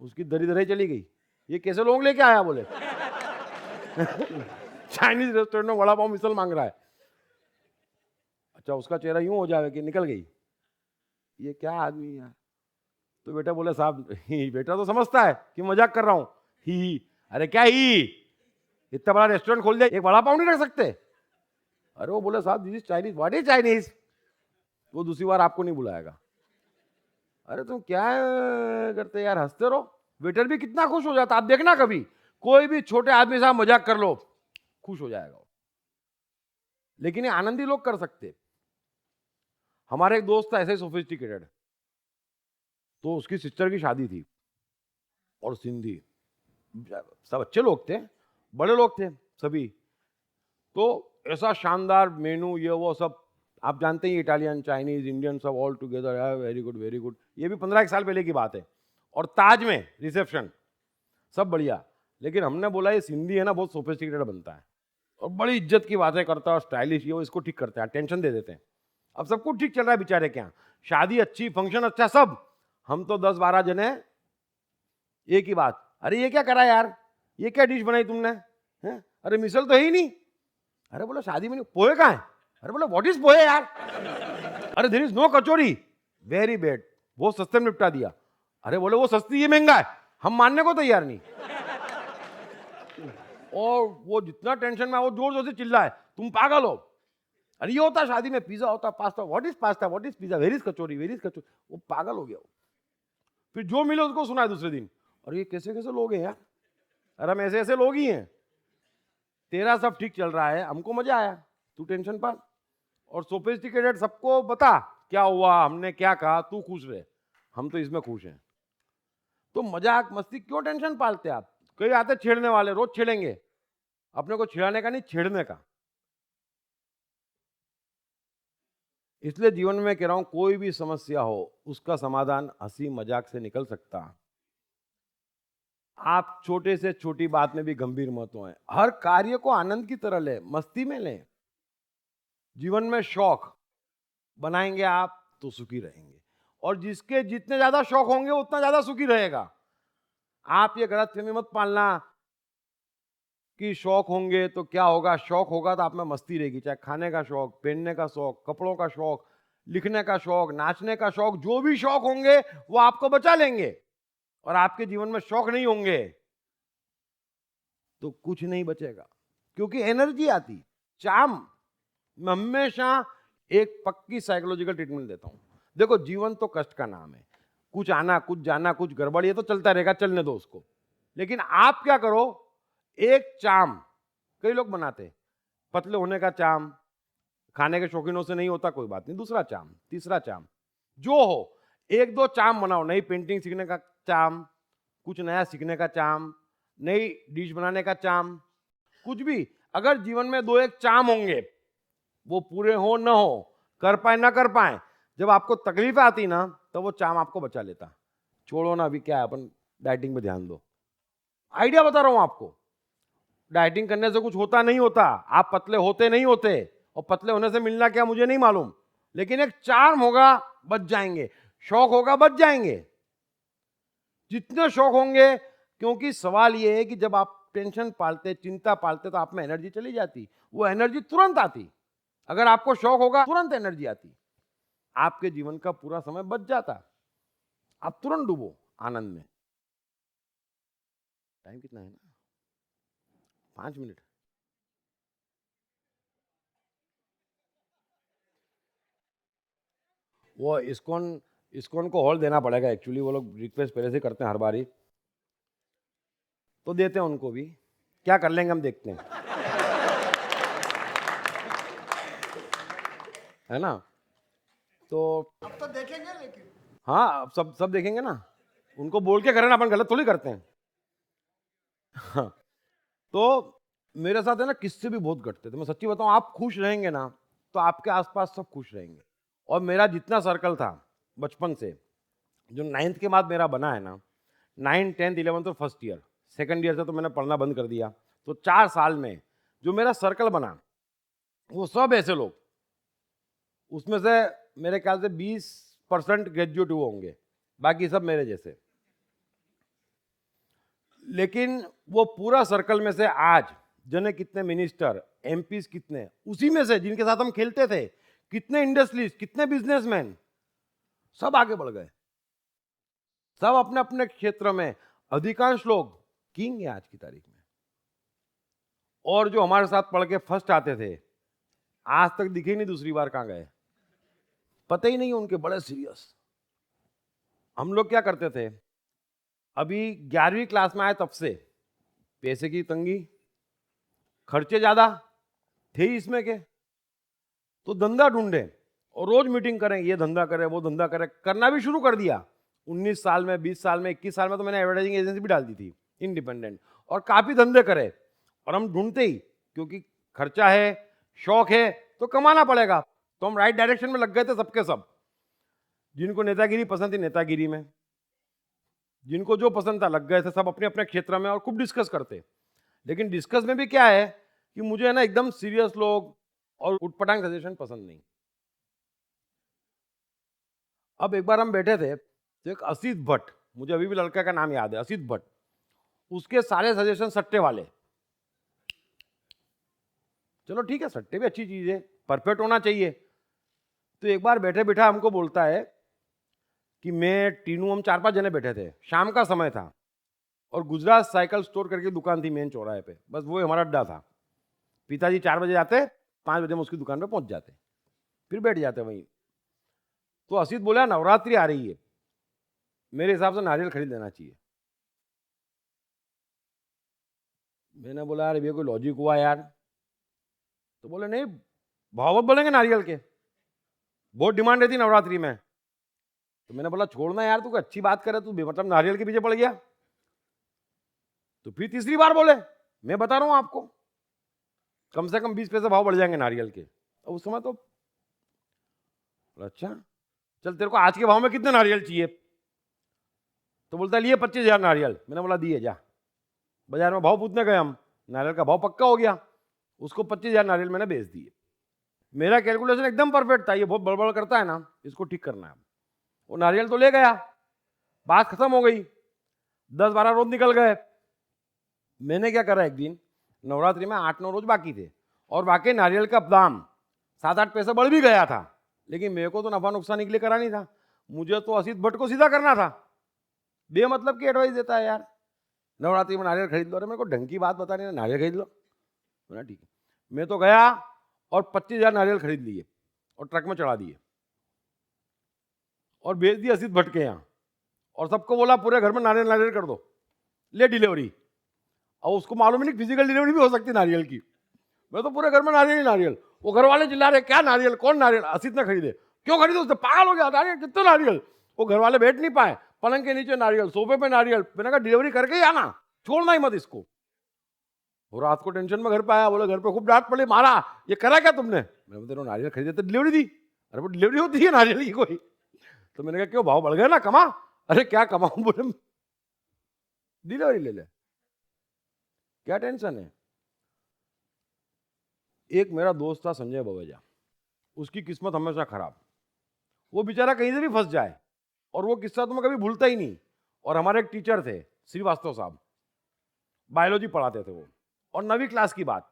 उसकी दरी दरी चली गई, ये कैसे लोग लेके आया बोले चाइनीज रेस्टोरेंट में वड़ा पाव मिसल मांग रहा है। अच्छा, उसका चेहरा यूं हो जाए कि निकल गई, ये क्या आदमी है यार। तो बेटा बोले साहब, बेटा तो समझता है कि मजाक कर रहा हूं, ही। अरे क्या ही, इतना बड़ा रेस्टोरेंट खोल दिया, एक वड़ा पाव नहीं रख सकते? अरे वो बोले साहब this is Chinese. What is Chinese? वो दूसरी बार आपको नहीं बुलाएगा। अरे तुम क्या करते यार, हंसते रहो। वेटर भी कितना खुश हो जाता, आप देखना कभी कोई भी छोटे आदमी साहब मजाक कर लो, खुश हो जाएगा। लेकिन ये आनंदी लोग कर सकते। हमारे एक दोस्त था ऐसे सोफिस्टिकेटेड, तो उसकी सिस्टर की शादी थी, और सिंधी, सब अच्छे लोग थे, बड़े लोग थे सभी। तो ऐसा शानदार मेनू, ये वो सब, आप जानते ही इटालियन, चाइनीज, इंडियन सब all together, very good very good. ये भी 15 साल पहले की बात है। और ताज में रिसेप्शन, सब बढ़िया। लेकिन हमने बोला ये सिंधी है ना, बहुत सोफिस्टिकेटेड बनता है और बड़ी इज्जत की बातें करता है और स्टाइलिश, ये वो, इसको ठीक करते हैं, टेंशन दे देते हैं। अब सब कुछ ठीक चल रहा है बेचारे के यहाँ, शादी अच्छी, फंक्शन अच्छा, सब। हम तो 10-12 जने, एक ही बात, अरे ये क्या करा यार, ये क्या डिश बनाई तुमने, हैं? अरे मिसल तो है ही नहीं। अरे बोला शादी में नहीं, पोहे कहाँ है? अरे बोला व्हाट इज पोहे यार? अरे there is no kachori. Very bad, बहुत सस्ते में निपटा दिया। अरे बोले वो सस्ती, ये महंगा है, हम मानने को तैयार नहीं। और वो जितना टेंशन में, वो जोर जोर से चिल्ला है, तुम पागल हो। अरे ये होता शादी में, पिज्जा होता, pasta, what is pasta, what is pizza, where is kachori, where is kachori. वो पागल हो गया वो। फिर जो मिले उसको सुनाए दूसरे दिन, और ये कैसे कैसे लोग हैं यार, अरे हम ऐसे ऐसे लोग ही हैं। तेरा सब ठीक चल रहा है, हमको मजा आया, तू टेंशन पा। और सोफिस्टिकेटेड सबको बता क्या हुआ, हमने क्या कहा, तू खुश रहे, हम तो इसमें खुश हैं। तो मजाक मस्ती क्यों टेंशन पालते आप? कई आते छेड़ने वाले, रोज छेड़ेंगे, अपने को छेड़ाने का नहीं, छेड़ने का। इसलिए जीवन में कह रहा हूं, कोई भी समस्या हो उसका समाधान हंसी मजाक से निकल सकता। आप छोटे से छोटी बात में भी गंभीर मत हो। हर कार्य को आनंद की तरह लें, मस्ती में लें। जीवन में शौक बनाएंगे आप तो सुखी रहेंगे। और जिसके जितने ज्यादा शौक होंगे उतना ज्यादा सुखी रहेगा। आप ये गलतफहमी मत पालना कि शौक होंगे तो क्या होगा। शौक होगा तो आप में मस्ती रहेगी, चाहे खाने का शौक, पहनने का शौक, कपड़ों का शौक, लिखने का शौक, नाचने का शौक, जो भी शौक होंगे वो आपको बचा लेंगे। और आपके जीवन में शौक नहीं होंगे तो कुछ नहीं बचेगा, क्योंकि एनर्जी आती। चाम, मैं हमेशा एक पक्की साइकोलॉजिकल ट्रीटमेंट देता हूं। देखो, जीवन तो कष्ट का नाम है, कुछ आना कुछ जाना कुछ गड़बड़, ये तो चलता रहेगा, चलने दो उसको। लेकिन आप क्या करो, एक चाम, कई लोग बनाते, पतले होने का चाम, खाने के शौकीनों से नहीं होता, कोई बात नहीं, दूसरा चाम, तीसरा चाम, जो हो, एक दो चाम बनाओ। नई पेंटिंग सीखने का चाम, कुछ नया सीखने का चाम, नई डिश बनाने का चाम, कुछ भी। अगर जीवन में दो एक चाम होंगे, वो पूरे हो न हो, कर पाए ना कर पाए, जब आपको तकलीफ आती ना, तो वो चाम आपको बचा लेता। छोड़ो ना, अभी क्या है, अपन डाइटिंग पे ध्यान दो। आइडिया बता रहा हूं आपको, डाइटिंग करने से कुछ होता नहीं होता, आप पतले होते नहीं होते, और पतले होने से मिलना क्या मुझे नहीं मालूम, लेकिन एक चार्म होगा, बच जाएंगे। शौक होगा, बच जाएंगे। जितने शौक होंगे, क्योंकि सवाल यह है कि जब आप टेंशन पालते, चिंता पालते, तो आप में एनर्जी चली जाती, वो एनर्जी तुरंत आती। अगर आपको शौक होगा, तुरंत एनर्जी आती, आपके जीवन का पूरा समय बच जाता, आप तुरंत डूबो आनंद में। टाइम कितना है ना, 5 मिनट। वो इस्कॉन को हॉल देना पड़ेगा एक्चुअली, वो लोग रिक्वेस्ट पहले से करते हैं हर बारी, तो देते हैं उनको भी। क्या कर लेंगे हम, देखते हैं, है ना। तो अब तो देखेंगे, लेकिन हाँ, अब सब देखेंगे ना, उनको बोल के करें ना, अपन गलत थोड़ी करते हैं। हाँ, तो मेरे साथ है ना, किससे भी बहुत घटते थे। मैं सच्ची बताऊं, आप खुश रहेंगे ना, तो आपके आसपास सब खुश रहेंगे। और मेरा जितना सर्कल था बचपन से, जो 9th के बाद मेरा बना है ना, 9, 10, 11 तो फर्स्ट ईयर, सेकंड ईयर से तो मैंने पढ़ना बंद कर दिया, तो 4 साल में जो मेरा सर्कल बना, वो सब ऐसे लोग, उसमें से मेरे ख्याल से 20% ग्रेजुएट हुए होंगे, बाकी सब मेरे जैसे। लेकिन वो पूरा सर्कल में से आज जने कितने मिनिस्टर, एमपीज कितने, उसी में से जिनके साथ हम खेलते थे, कितने इंडस्ट्रीज, कितने बिजनेसमैन, सब आगे बढ़ गए, सब अपने अपने क्षेत्र में। अधिकांश लोग किंग है आज की तारीख में। और जो हमारे साथ पढ़ के फर्स्ट आते थे, आज तक दिखे नहीं, दूसरी बार कहां गए पता ही नहीं उनके, बड़े सीरियस। हम लोग क्या करते थे, अभी 11वीं क्लास में आए तब से पैसे की तंगी, खर्चे ज्यादा थे ही इसमें के, तो धंधा ढूंढे और रोज मीटिंग करें, ये धंधा करें, वो धंधा करें, करना भी शुरू कर दिया। 19 साल में, 20 साल में, 21 साल में तो मैंने एडवर्टाइजिंग एजेंसी भी डाल दी थी, इंडिपेंडेंट, और काफी धंधे करे। और हम ढूंढते ही, क्योंकि खर्चा है, शौक है, तो कमाना पड़ेगा, तो हम राइट डायरेक्शन में लग गए थे सबके सब। जिनको नेतागिरी पसंद थी, नेतागिरी में, जिनको जो पसंद था लग गए थे सब अपने अपने क्षेत्र में, और खूब डिस्कस करते। लेकिन डिस्कस में भी क्या है कि मुझे है ना एकदम सीरियस लोग और उटपटांग सजेशन पसंद नहीं। अब एक बार हम बैठे थे, तो एक असित भट्ट, मुझे अभी भी लड़का का नाम याद है, असित भट्ट, उसके सारे सजेशन सट्टे वाले। चलो ठीक है, सट्टे भी अच्छी चीज है, परफेक्ट होना चाहिए। तो एक बार बैठे बैठा हमको बोलता है कि मैं, टीनू, हम 4-5 जने बैठे थे, शाम का समय था, और गुजरात साइकिल स्टोर करके दुकान थी मेन चौराहे पे, बस वो हमारा अड्डा था। पिताजी 4 बजे आते, 5 बजे हम उसकी दुकान पे पहुंच जाते, फिर बैठ जाते वहीं। तो असित बोला, नवरात्रि आ रही है, मेरे हिसाब से नारियल खरीद लेना चाहिए। मैंने बोला, यार ये कोई लॉजिक हुआ यार? तो बोले, नहीं, भाव बोलेंगे नारियल के, बहुत डिमांड रहती नवरात्रि में। तो मैंने बोला, छोड़ना यार, तू कोई अच्छी बात करे, तू बेमतलब नारियल के पीछे पड़ गया। तो फिर तीसरी बार बोले, मैं बता रहा हूं आपको, कम से कम 20 पैसे भाव बढ़ जाएंगे नारियल के। और उस समय तो अच्छा, चल तेरे को आज के भाव में कितने नारियल चाहिए? तो बोलता है, लिए 25,000 नारियल। मैंने बोला, दिए जा। बाजार में भाव पूछने गए हम, नारियल का भाव पक्का हो गया, उसको 25,000 नारियल मैंने बेच दिए। मेरा कैलकुलेशन एकदम परफेक्ट था, ये बहुत बड़बड़ करता है ना, इसको ठीक करना है। वो नारियल तो ले गया, बात खत्म हो गई, 10-12 रोज निकल गए। मैंने क्या करा, एक दिन नवरात्रि में 8-9 रोज बाकी थे और बाकी नारियल का दाम 7-8 पैसे बढ़ भी गया था, लेकिन मेरे को तो नफा नुकसान के लिए करा नहीं था, मुझे तो असित भट्ट को सीधा करना था। बेमतलब की एडवाइस देता है यार, नवरात्रि में नारियल खरीद लो। अरे मेरे को ढंग की बात बता नहीं, नारियल खरीद लो। ठीक है, मैं तो गया और 25,000 नारियल खरीद लिए और ट्रक में चढ़ा दिए और भेज दिए असित भट्ट के यहाँ, और सबको बोला पूरे घर में नारियल नारियल कर दो, ले डिलीवरी। और उसको मालूम ही नहीं फिजिकल डिलीवरी भी हो सकती नारियल की। मैं तो पूरे घर में नारियल ही नारियल। वो घर वाले चिल्ला रहे, क्या नारियल, कौन नारियल, असित ने खरीदे। क्यों खरीदे, उसने पागल हो गया, नारियल कितने नारियल। वो घर वाले बैठ नहीं पाए, पलंग के नीचे नारियल, सोफे पे नारियल। मैंने कहा डिलीवरी करके ही आना, छोड़ना ही मत इसको। वो रात को टेंशन में घर पे आया, बोले घर पे खूब डांट पड़ी, मारा, ये करा क्या तुमने। मैंने तेरे नारियल खरीदे तो डिलीवरी दी। अरे वो डिलीवरी होती है नारियल की कोई। तो मैंने कहा क्यों, भाव बढ़ गया ना, कमा। अरे क्या कमाऊं, बोले डिलीवरी ले ले, क्या टेंशन है। एक मेरा दोस्त था संजय बवेजा, उसकी किस्मत हमेशा खराब, वो बेचारा कहीं से भी फंस जाए, और वो किस्सा तो मैं कभी भूलता ही नहीं। और हमारे एक टीचर थे श्रीवास्तव साहब, बायोलॉजी पढ़ाते थे वो, और 9वीं क्लास की बात।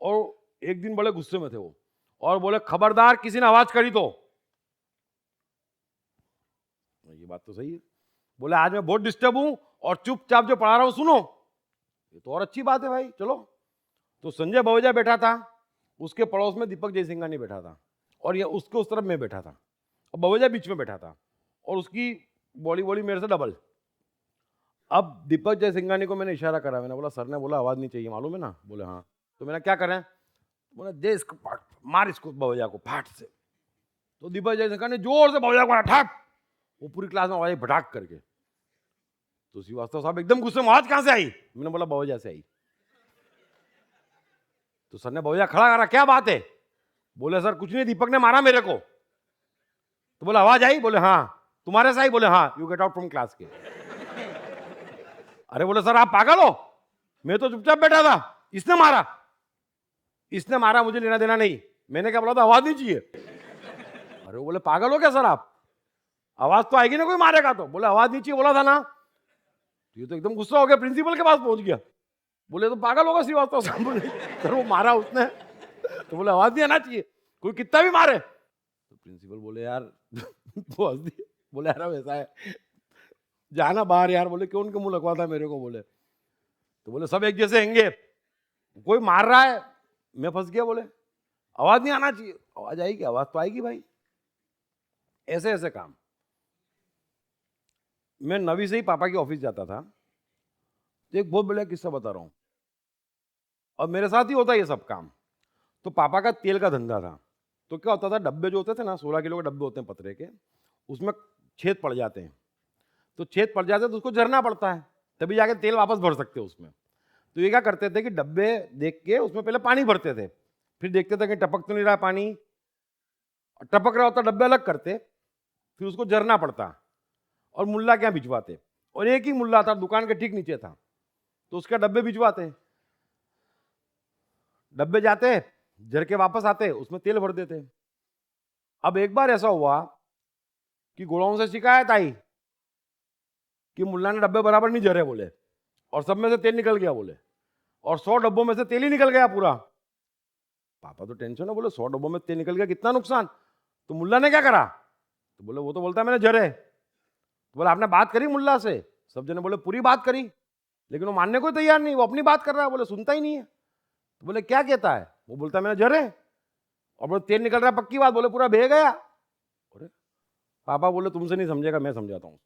और एक दिन बड़े गुस्से में थे वो, और बोले खबरदार किसी ने आवाज करी तो। ये बात तो सही है। बोले आज मैं बहुत डिस्टर्ब हूं और चुपचाप जो पढ़ा रहा हूं सुनो। ये तो और अच्छी बात है भाई, चलो। तो संजय बवेजा बैठा था, उसके पड़ोस में दीपक जयसिंघानी बैठा था, और ये उसके उस तरफ में बैठा था, और बवेजा बीच में बैठा था, और उसकी बॉडी मेरे से डबल। अब दीपक जयसिंघानी को मैंने इशारा करा, मैंने बोला सर ने बोला आवाज नहीं चाहिए, मालूम है ना। बोले हाँ। तो मैंने क्या करें, बोला दे इसको फाट, मार इसको बवेजा को फाट से। तो दीपक जयसिंघानी जोर से बवेजा को मारा, ठाक। वो पूरी क्लास में आवाज भटाक करके। तो श्रीवास्तव साहब एकदम गुस्से में, आवाज कहां से आई। मैंने बोला बवेजा से आई। तो सर ने बवेजा खड़ा करा, क्या बात है। बोले सर कुछ नहीं, दीपक ने मारा मेरे को। तो बोला आवाज आई। बोले हाँ। तुम्हारे से आई। बोले हाँ। You get out from class के। अरे बोले सर आप पागल हो, मैं तो चुपचाप बैठा था, इसने मारा। इसने मारा, मुझे लेना देना नहीं, मैंने क्या बोला था आवाज नहीं चाहिए। अरे बोले पागल हो क्या सर आप, आवाज तो आएगी ना कोई मारेगा तो। बोले आवाज नहीं चाहिए बोला था ना। ये तो एकदम गुस्सा हो गया, प्रिंसिपल के पास पहुंच गया। बोले तो पागल होगा श्रीवास्तव साहब। बोले सर वो मारा उसने, तो बोले आवाज नहीं आना चाहिए, कोई कितना भी मारे। तो प्रिंसिपल बोले यार वो हंस दिए। बोले यार वैसा है, जाना बाहर यार। बोले क्यों, उनके मुंह लगवा था मेरे को। बोले तो बोले सब एक जैसे हैंगे, कोई मार रहा है, मैं फंस गया। बोले आवाज नहीं आना चाहिए, आवाज आएगी, आवाज तो आएगी भाई। ऐसे ऐसे काम। मैं 9वीं से ही पापा के ऑफिस जाता था, तो एक बहुत बड़ा किस्सा बता रहा हूं, और मेरे साथ ही होता ये सब काम। तो पापा का तेल का धंधा था, तो क्या होता था, डब्बे जो होते थे ना, 16 किलो के डब्बे होते हैं पतरे के, उसमें छेद पड़ जाते हैं। तो छेद पड़ जाते हैं तो उसको झरना पड़ता है, तभी जाके तेल वापस भर सकते हो उसमें। तो ये क्या करते थे कि डब्बे देख के उसमें पहले पानी भरते थे, फिर देखते थे कि टपक तो नहीं रहा पानी, टपक रहा होता डब्बे अलग करते, फिर उसको झरना पड़ता, और मुल्ला क्या भिजवाते। और एक ही मुल्ला था, दुकान के ठीक नीचे था, तो उसके डब्बे भिजवाते, डब्बे जाते, झर के वापस आते, उसमें तेल भर देते। अब एक बार ऐसा हुआ कि गोडाउन से शिकायत आई कि मुल्ला ने डब्बे बराबर नहीं झरे बोले, और सब में से तेल निकल गया बोले, और 100 डब्बों में से तेल ही निकल गया पूरा। पापा तो टेंशन है, बोले 100 डब्बों में तेल निकल गया, कितना नुकसान। तो मुल्ला ने क्या करा, तो बोले वो तो बोलता है मैंने झरे। तो बोले आपने बात करी मुल्ला से। सब जने बोले पूरी बात करी, लेकिन वो मानने को तैयार नहीं, वो अपनी बात कर रहा है, बोले सुनता ही नहीं है। तो बोले क्या कहता है, वो बोलता है मैंने झरे, और बोले तेल निकल रहा है, पक्की बात, बोले पूरा बह गया। अरे पापा बोले तुमसे नहीं समझेगा, मैं समझाता हूँ।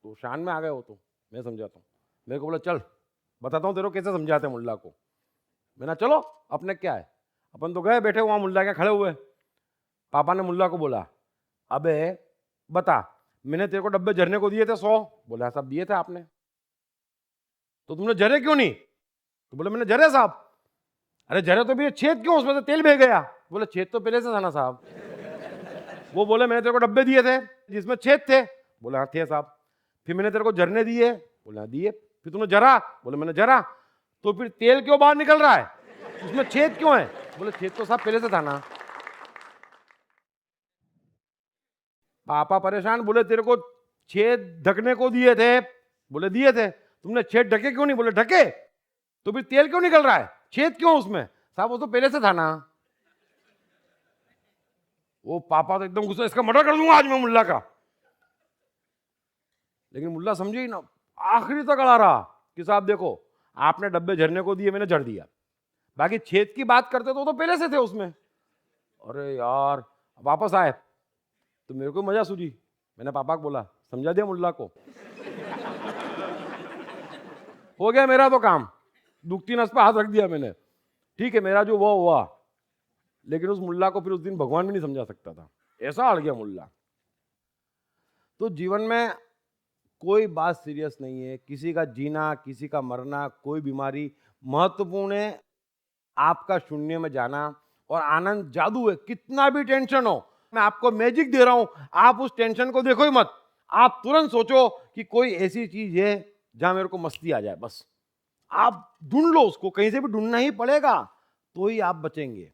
तो शान में आ गए हो, तो मैं समझाता हूँ। मेरे को बोला चल बताता हूँ तेरे को कैसे समझाते हैं मुल्ला को। मैंने चलो, अपने क्या है, अपन तो गए, बैठे वहाँ मुल्ला के खड़े हुए। पापा ने मुल्ला को बोला अबे बता, मैंने तेरे को डब्बे झरने को दिए थे 100। बोला साहब दिए थे आपने, तो तुमने झरे क्यों नहीं। तो बोले मैंने झरे साहब। अरे झरे तो भी छेद क्यों, उसमें से तेल बह गया। बोले छेद तो पहले से था ना साहब। वो बोले मैंने तेरे को डब्बे दिए थे जिसमें छेद थे। बोले हाँ थे साहब। फिर मैंने तेरे को झरने दिए। बोले हाँ दिए। फिर तुमने जरा। बोले मैंने जरा। तो फिर तेल क्यों बाहर निकल रहा है, उसमें छेद क्यों है। बोले छेद तो साहब पहले से था ना। पापा परेशान, बोले तेरे को छेद ढकने को दिए थे। बोले दिए थे। तुमने छेद ढके क्यों नहीं? बोले ढके। तो फिर तेल क्यों निकल रहा है? छेद क्यों उसमें? साहब वो तो पहले से था ना। वो पापा तो एकदम गुस्सा, इसका मर्डर कर दूंगा आज मैं मुल्ला का। लेकिन मुल्ला समझे ही ना, आखिरी तक अड़ा रहा कि साहब देखो आपने डब्बे झरने को दिए, मैंने झड़ दिया, बाकी छेद की बात करते तो पहले से थे उसमें। अरे यार, वापस आए तो मेरे को मजा सूझी। मैंने पापा को बोला, समझा दिया मुल्ला को। हो गया मेरा तो काम, दुखती नस पे हाथ रख दिया मैंने। ठीक है, मेरा जो वो हुआ, लेकिन उस मुल्ला को फिर उस दिन भगवान भी नहीं समझा सकता था, ऐसा अड़ गया मुल्ला। तो जीवन में कोई बात सीरियस नहीं है, किसी का जीना, किसी का मरना, कोई बीमारी। महत्वपूर्ण है आपका शून्य में जाना और आनंद जादू है। कितना भी टेंशन हो, मैं आपको मैजिक दे रहा हूं, आप उस टेंशन को देखो ही मत। आप तुरंत सोचो कि कोई ऐसी चीज है जहां मेरे को मस्ती आ जाए, बस आप ढूंढ लो उसको, कहीं से भी ढूंढना ही पड़ेगा। तो ही आप बचेंगे,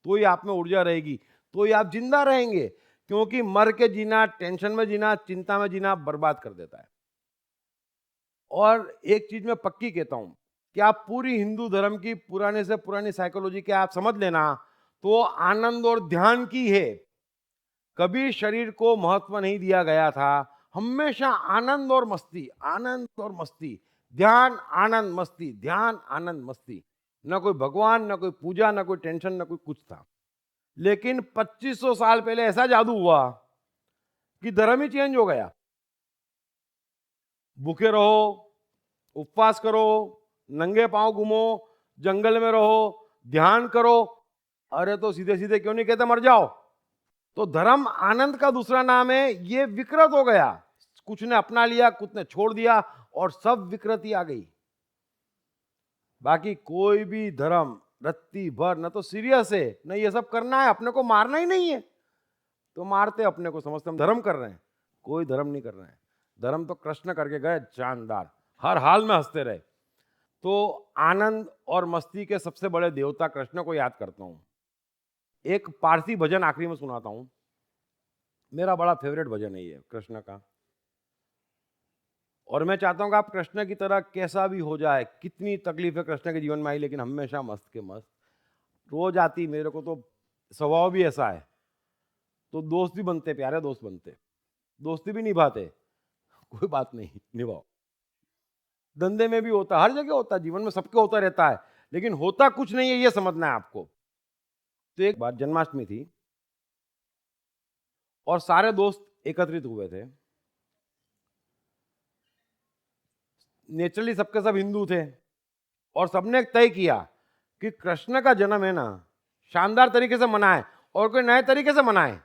तो ही आप में ऊर्जा रहेगी, तो ही आप जिंदा रहेंगे। क्योंकि मर के जीना, टेंशन में जीना, चिंता में जीना बर्बाद कर देता है। और एक चीज मैं पक्की कहता हूं कि आप पूरी हिंदू धर्म की पुराने से पुरानी साइकोलॉजी के आप समझ लेना, तो आनंद और ध्यान की है। कभी शरीर को महत्व नहीं दिया गया था, हमेशा आनंद और मस्ती, आनंद और मस्ती, ध्यान आनंद मस्ती, ध्यान आनंद मस्ती। न कोई भगवान, न कोई पूजा, न कोई टेंशन, न कोई कुछ था। लेकिन 2500 साल पहले ऐसा जादू हुआ कि धर्म ही चेंज हो गया। भूखे रहो, उपवास करो, नंगे पांव घूमो, जंगल में रहो, ध्यान करो। अरे तो सीधे सीधे क्यों नहीं कहते मर जाओ? तो धर्म आनंद का दूसरा नाम है। ये विकृत हो गया, कुछ ने अपना लिया, कुछ ने छोड़ दिया और सब विकृति आ गई। बाकी कोई भी धर्म रत्ती भर न तो सीरियस है, न ये सब करना है, अपने को मारना ही नहीं है। तो मारते अपने को, समझते हम धर्म कर रहे हैं। कोई धर्म नहीं कर रहे हैं। धर्म तो कृष्ण करके गए, शानदार, हर हाल में हंसते रहे। तो आनंद और मस्ती के सबसे बड़े देवता कृष्ण को याद करता हूं। एक पारसी भजन आखिरी में सुनाता हूं, मेरा बड़ा फेवरेट भजन है ये कृष्ण का। और मैं चाहता हूं कि आप कृष्ण की तरह कैसा भी हो जाए, कितनी तकलीफें कृष्ण के जीवन में आई, लेकिन हमेशा मस्त के मस्त। रोज आती, मेरे को तो स्वभाव भी ऐसा है। तो दोस्त भी बनते, प्यारे दोस्त बनते, दोस्ती भी निभाते, कोई बात नहीं, निभाओ। धंधे में भी होता, हर जगह होता, जीवन में सबके होता रहता है, लेकिन होता कुछ नहीं है, ये समझना है आपको। तो एक बार जन्माष्टमी थी और सारे दोस्त एकत्रित हुए थे। नेचुरली सबके सब हिंदू थे और सबने तय किया कि कृष्ण का जन्म है ना, शानदार तरीके से मनाए और कोई नए तरीके से मनाए।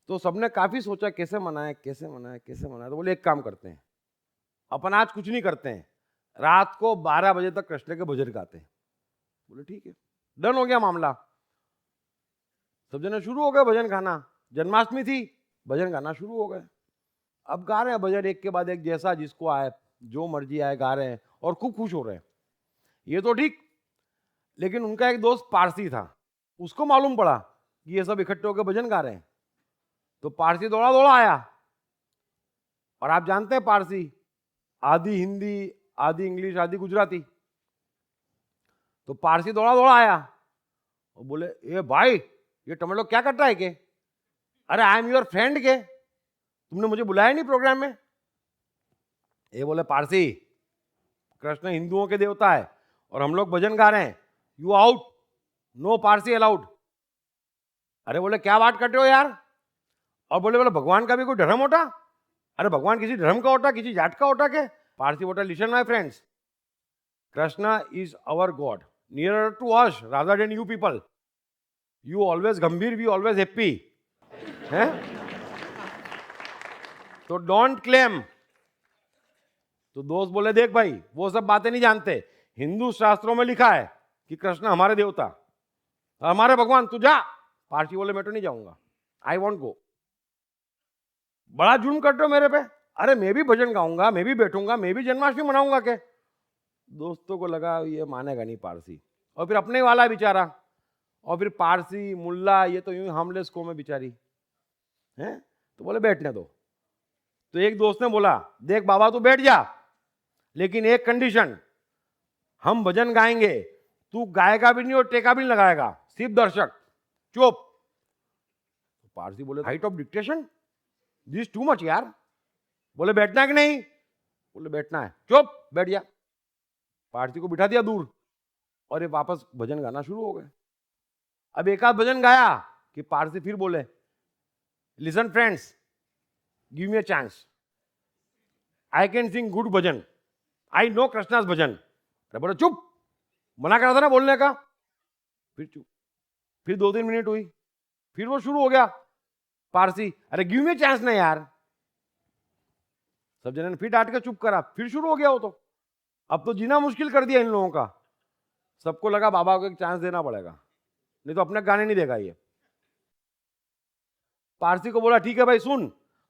तो सबने काफी सोचा कैसे मनाए, कैसे मनाए, कैसे मनाए। तो बोले एक काम करते हैं, अपन आज कुछ नहीं करते हैं, रात को 12 बजे तक कृष्ण के भजन गाते हैं। बोले ठीक है, डन हो गया मामला। सब जने शुरू हो गए भजन गाना। जन्माष्टमी थी, भजन गाना शुरू हो गए। अब गा रहे हैं भजन एक के बाद एक, जैसा जिसको आए, जो मर्जी आए गा रहे हैं और खूब खुश हो रहे हैं। ये तो ठीक, लेकिन उनका एक दोस्त पारसी था, उसको मालूम पड़ा कि ये सब इकट्ठे होकर भजन गा रहे हैं। तो पारसी दौड़ा दौड़ा आया। और आप जानते हैं पारसी आधी हिंदी, आधी इंग्लिश, आधी गुजराती। तो पारसी दौड़ा दौड़ा आया और बोले, ए भाई, ये टमाटो क्या करता है के? अरे आई एम योर फ्रेंड के, तुमने मुझे बुलाया नहीं प्रोग्राम में? ये बोले, पारसी, कृष्ण हिंदुओं के देवता है और हम लोग भजन गा रहे हैं, you out, no Parsi allowed. अरे बोले, क्या बात करते हो यार? और बोले भगवान का भी कोई धर्म होता? अरे भगवान किसी धर्म का होता, किसी जाट का होता के? पारसी बोला, listen my friends, Krishna is our god, nearer to us rather than you people. You always गंभीर, वी ऑलवेज हैप्पी है। तो डोंट क्लेम। तो दोस्त बोले, देख भाई, वो सब बातें नहीं जानते, हिंदू शास्त्रों में लिखा है कि कृष्ण हमारे देवता, हमारे भगवान, तू जा। पारसी बोले, मैं तो नहीं जाऊंगा, आई वॉन्ट गो। बड़ा जुल्म करते हो मेरे पे। अरे मैं भी भजन गाऊंगा, मैं भी बैठूंगा, मैं भी जन्माष्टमी मनाऊंगा के। दोस्तों को लगा ये मानेगा नहीं पारसी, और फिर अपने वाला बेचारा, और फिर पारसी मुल्ला, ये तो यूं हार्मलेस कौम है बेचारी, हैं? तो बोले बैठने दो। तो एक दोस्त ने बोला, देख बाबा तू बैठ जा, लेकिन एक कंडीशन, हम भजन गाएंगे, तू गाएगा भी नहीं और टेका भी नहीं लगाएगा, सिर्फ दर्शक, चुप। तो पारसी बोले, height of dictation, this too much यार। बोले बैठना है कि नहीं? बोले बैठना है। चुप, बैठ गया। पारसी को बिठा दिया दूर, और ये वापस भजन गाना शुरू हो गए। अब एक आध भजन गाया कि पारसी फिर बोले, listen friends, give me a chance, I can sing good bhajan, I know Krishna's bhajan. अरे बोले चुप, मना करा था ना बोलने का। फिर चुप। फिर 2-3 मिनट हुई, फिर वो शुरू हो गया पारसी, अरे गिव मी अ चांस ना यार। सब जने ने फिर डांट के चुप करा, फिर शुरू हो गया वो। तो अब तो जीना मुश्किल कर दिया इन लोगों का। सबको लगा बाबा को एक चांस देना पड़ेगा, नहीं तो अपने गाने नहीं देगा ये। पारसी को बोला, ठीक है भाई सुन,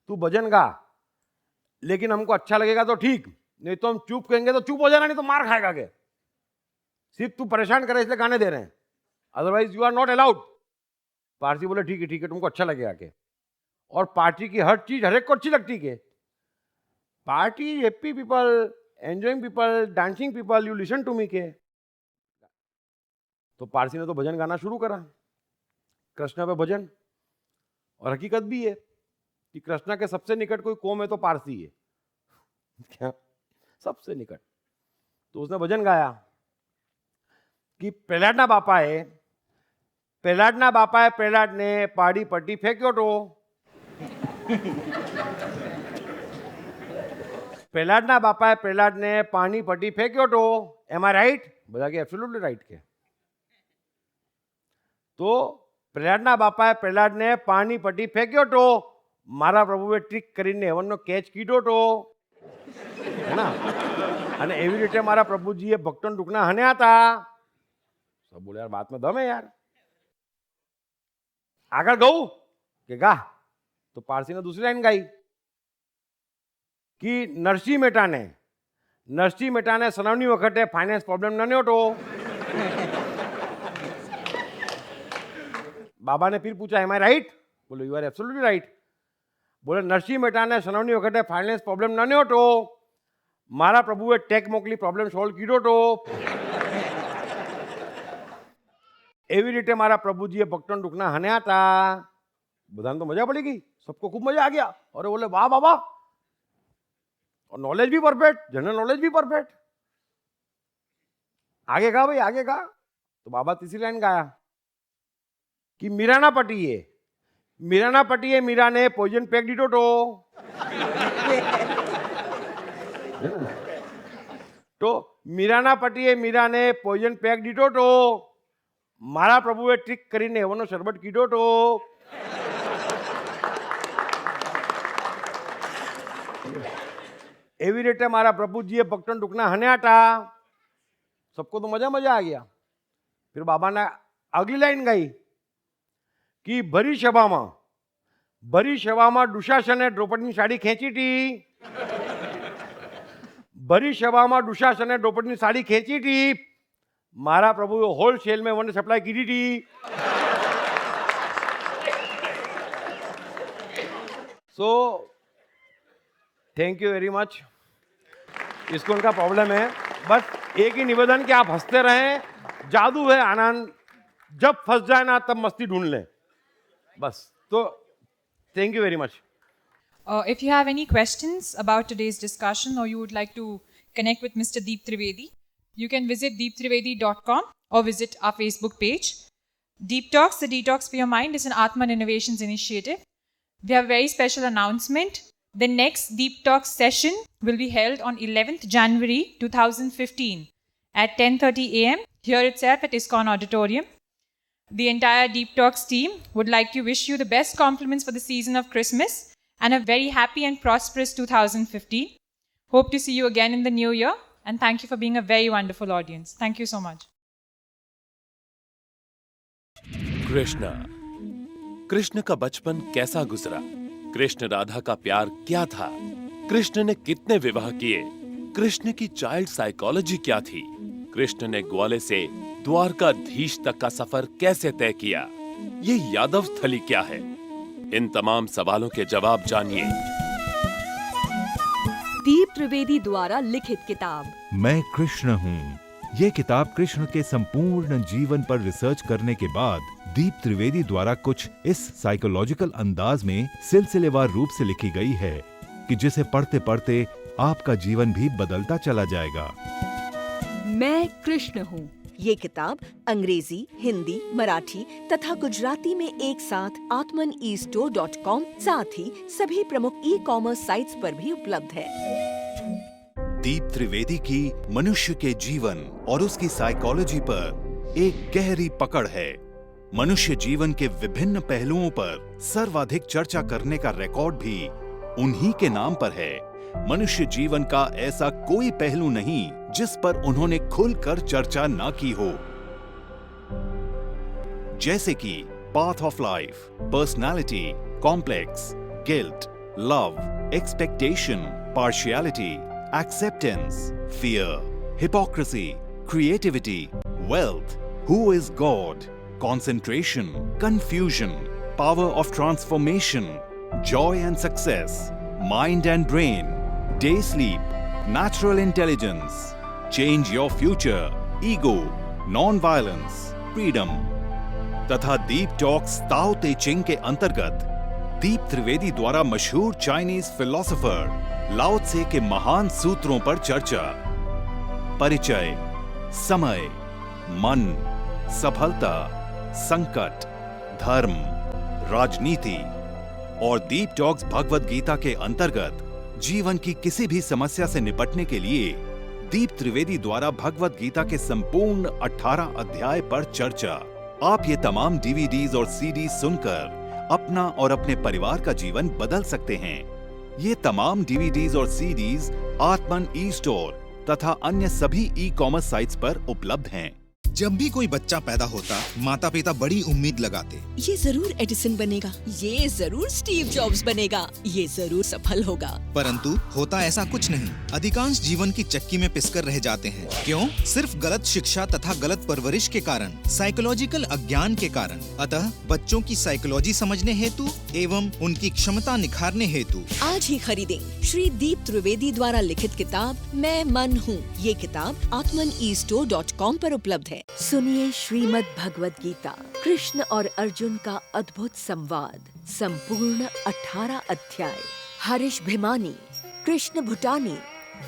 तू भजन गा, लेकिन हमको अच्छा लगेगा तो ठीक, नहीं तो हम चुप कहेंगे तो चुप हो जाना, नहीं तो मार खाएगा के। सिर्फ तू परेशान करे इसलिए गाने दे रहे हैं, otherwise you are not allowed. Parsi बोले ठीक है तुमको अच्छा लगेगा के। और पार्टी की हर चीज हर एक को अच्छी लगती है। Party happy people, enjoying people, dancing people, you listen to me के। तो पारसी ने तो भजन गाना शुरू करा, कृष्ण पे भजन। और हकीकत भी है कि कृष्ण के सबसे निकट कोई कौम है तो पारसी है, क्या सबसे निकट। तो उसने भजन गाया कि प्रहलादना बापा है, प्रहलादना बापा है, प्रहलाद ने पाड़ी पट्टी फेंक्यो तो। प्रहलादना बापा है, प्रहलाद ने पानी पट्टी फेंक्यो तो। एम आई राइट? बोला कि एब्सोल्युटली राइट के। तो प्रहलादना बापा है, प्रहलाद ने पानी पट्टी फेंक्यो तो मारा प्रभुए ट्रिक કરીને હેવનનો કેચ કીધો તો, હે ના? અને એવી રીતે મારા પ્રભુજીએ ભક્તોના ટુકડા હન્યા હતા। सब बोले यार बात में दम है यार, આગળ ગાઉં કે गा? तो पारसी ने दूसरी लाइन गाई कि નરસિંહ મહેતાને સનાવની વખતે ફાઇનાન્સ પ્રોબ્લેમ ન હતો। बाबा ने फिर पूछा एम आई राइट? बोले यू आर एब्सोल्युटली राइट। बोले नरसिंह मेहता सनावनी वखते फाइनेंस प्रॉब्लम न હતો, मारा प्रभुए टेक मोकली प्रॉब्लम सॉल्व कीधो तो। एवी रीते मारा प्रभुजीए भक्तों टूकना हन्या था। बधाने तो मजा पड़ी गई, सबको खूब मजा आ गया। और बोले वाह बाबा, और नॉलेज भी परफेक्ट, जनरल नॉलेज भी परफेक्ट। आगे गा भाई, आगे गा। तो बाबा तीसरी लाइन गाया कि मीराना पटिए मीरा ने पॉइजन फेंक दीधो तो। तो मीराना पटिए मीरा ने पॉइजन फेंक दीधो तो मारा प्रभुए ट्रिक करीने હેવનનો શરબત કીધો તો। एवी रीते मारा प्रभुजीए भक्तों टूकना हन्या था। सबको तो मजा आ गया। फिर बाबा ने अगली लाइन गाई कि भरी सभाમાં દુશાસને દ્રૌપદીની સાડી ખેંચી હતી। ભરી સભામાં દુશાસને દ્રૌપદીની સાડી ખેંચી હતી, મારા પ્રભુએ હોલસેલ में મને સપ્લાય કરી थी। So thank you very much. इसको उनका प्रॉब्लम है, बस एक ही निवेदन कि आप हंसते रहें, जादू है आनंद, जब फंस जाए ना तब मस्ती ढूंढ लें बस। तो thank you very much. If you have any questions about today's discussion or you would like to connect with Mr. Deep Trivedi, you can visit deeptrivedi.com or visit our Facebook page. Deep Talks, the Detox for Your Mind, is an Atman Innovations initiative. We have a very special announcement. The next Deep Talks session will be held on 11th January 2015 at 10:30 a.m. here itself at ISKCON Auditorium. The entire Deep Talks team would like to wish you the best compliments for the season of Christmas and a very happy and prosperous 2015. Hope to see you again in the new year, and thank you for being a very wonderful audience. Thank you so much. Krishna का बचपन कैसा गुजरा? कृष्ण राधा का प्यार क्या था? कृष्ण ने कितने विवाह किए? कृष्ण की चाइल्ड साइकोलॉजी क्या थी? कृष्ण ने ग्वाले से द्वारकाधीश तक का सफर कैसे तय किया? ये यादव स्थली क्या है? इन तमाम सवालों के जवाब जानिए। दीप त्रिवेदी द्वारा लिखित किताब मैं कृष्ण हूँ। ये किताब कृष्ण के संपूर्ण जीवन पर रिसर्च करने के बाद दीप त्रिवेदी द्वारा कुछ इस साइकोलॉजिकल अंदाज में सिलसिलेवार रूप से लिखी गई है कि जिसे पढ़ते पढ़ते आपका जीवन भी बदलता चला जाएगा। मैं कृष्ण हूँ। ये किताब अंग्रेजी, हिंदी, मराठी तथा गुजराती में एक साथ atmanestore.com साथ ही सभी प्रमुख ई-कॉमर्स साइट्स पर भी उपलब्ध है। दीप त्रिवेदी की मनुष्य के जीवन और उसकी साइकोलॉजी पर एक गहरी पकड़ है। मनुष्य जीवन के विभिन्न पहलुओं पर सर्वाधिक चर्चा करने का रिकॉर्ड भी उन्हीं के नाम पर है। मनुष्य जीवन का ऐसा कोई पहलू नहीं जिस पर उन्होंने खुलकर चर्चा ना की हो, जैसे कि path of life, personality, complex, guilt, love, expectation, partiality, acceptance, fear, hypocrisy, creativity, wealth, who is God, concentration, confusion, power of transformation, joy and success, mind and brain, day sleep, natural intelligence, change your future, ego, non-violence, freedom, तथा दीप टॉक्स ताओ ते चिंग के अंतर्गत दीप त्रिवेदी द्वारा मशहूर चाइनीज फिलोसोफर लाओ त्से के महान सूत्रों पर चर्चा, परिचय, समय, मन, सफलता, संकट, धर्म, राजनीति और दीप टॉक्स भगवद गीता के अंतर्गत जीवन की किसी भी समस्या से निपटने के लिए दीप त्रिवेदी द्वारा भगवद गीता के संपूर्ण 18 अध्याय पर चर्चा। आप ये तमाम डीवीडीज और सीडीज सुनकर अपना और अपने परिवार का जीवन बदल सकते हैं। ये तमाम डीवीडीज और सीडीज आत्मन ई स्टोर तथा अन्य सभी ई-कॉमर्स साइट्स पर उपलब्ध हैं। जब भी कोई बच्चा पैदा होता, माता पिता बड़ी उम्मीद लगाते। ये जरूर एडिसन बनेगा, ये जरूर स्टीव जॉब्स बनेगा, ये जरूर सफल होगा। परंतु होता ऐसा कुछ नहीं। अधिकांश जीवन की चक्की में पिसकर रह जाते हैं। क्यों? सिर्फ गलत शिक्षा तथा गलत परवरिश के कारण, साइकोलॉजिकल अज्ञान के कारण। अतः बच्चों की साइकोलॉजी समझने हेतु एवं उनकी क्षमता निखारने हेतु आज ही खरीदें श्री दीप त्रिवेदी द्वारा लिखित किताब मैं मन हूँ। ये किताब atmanestore.com पर उपलब्ध है। सुनिए श्रीमद् भगवद गीता, कृष्ण और अर्जुन का अद्भुत संवाद, संपूर्ण 18 अध्याय। हरीश भिमानी, कृष्ण भूटानी,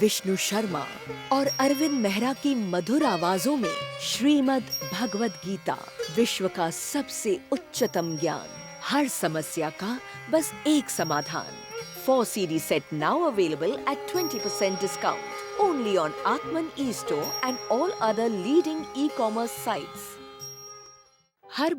विष्णु शर्मा और अरविंद मेहरा की मधुर आवाजों में श्रीमद् भगवद गीता, विश्व का सबसे उच्चतम ज्ञान, हर समस्या का बस एक समाधान। 4 CD set now available at 20% discount only on Atman eStore and all other leading e-commerce sites. Her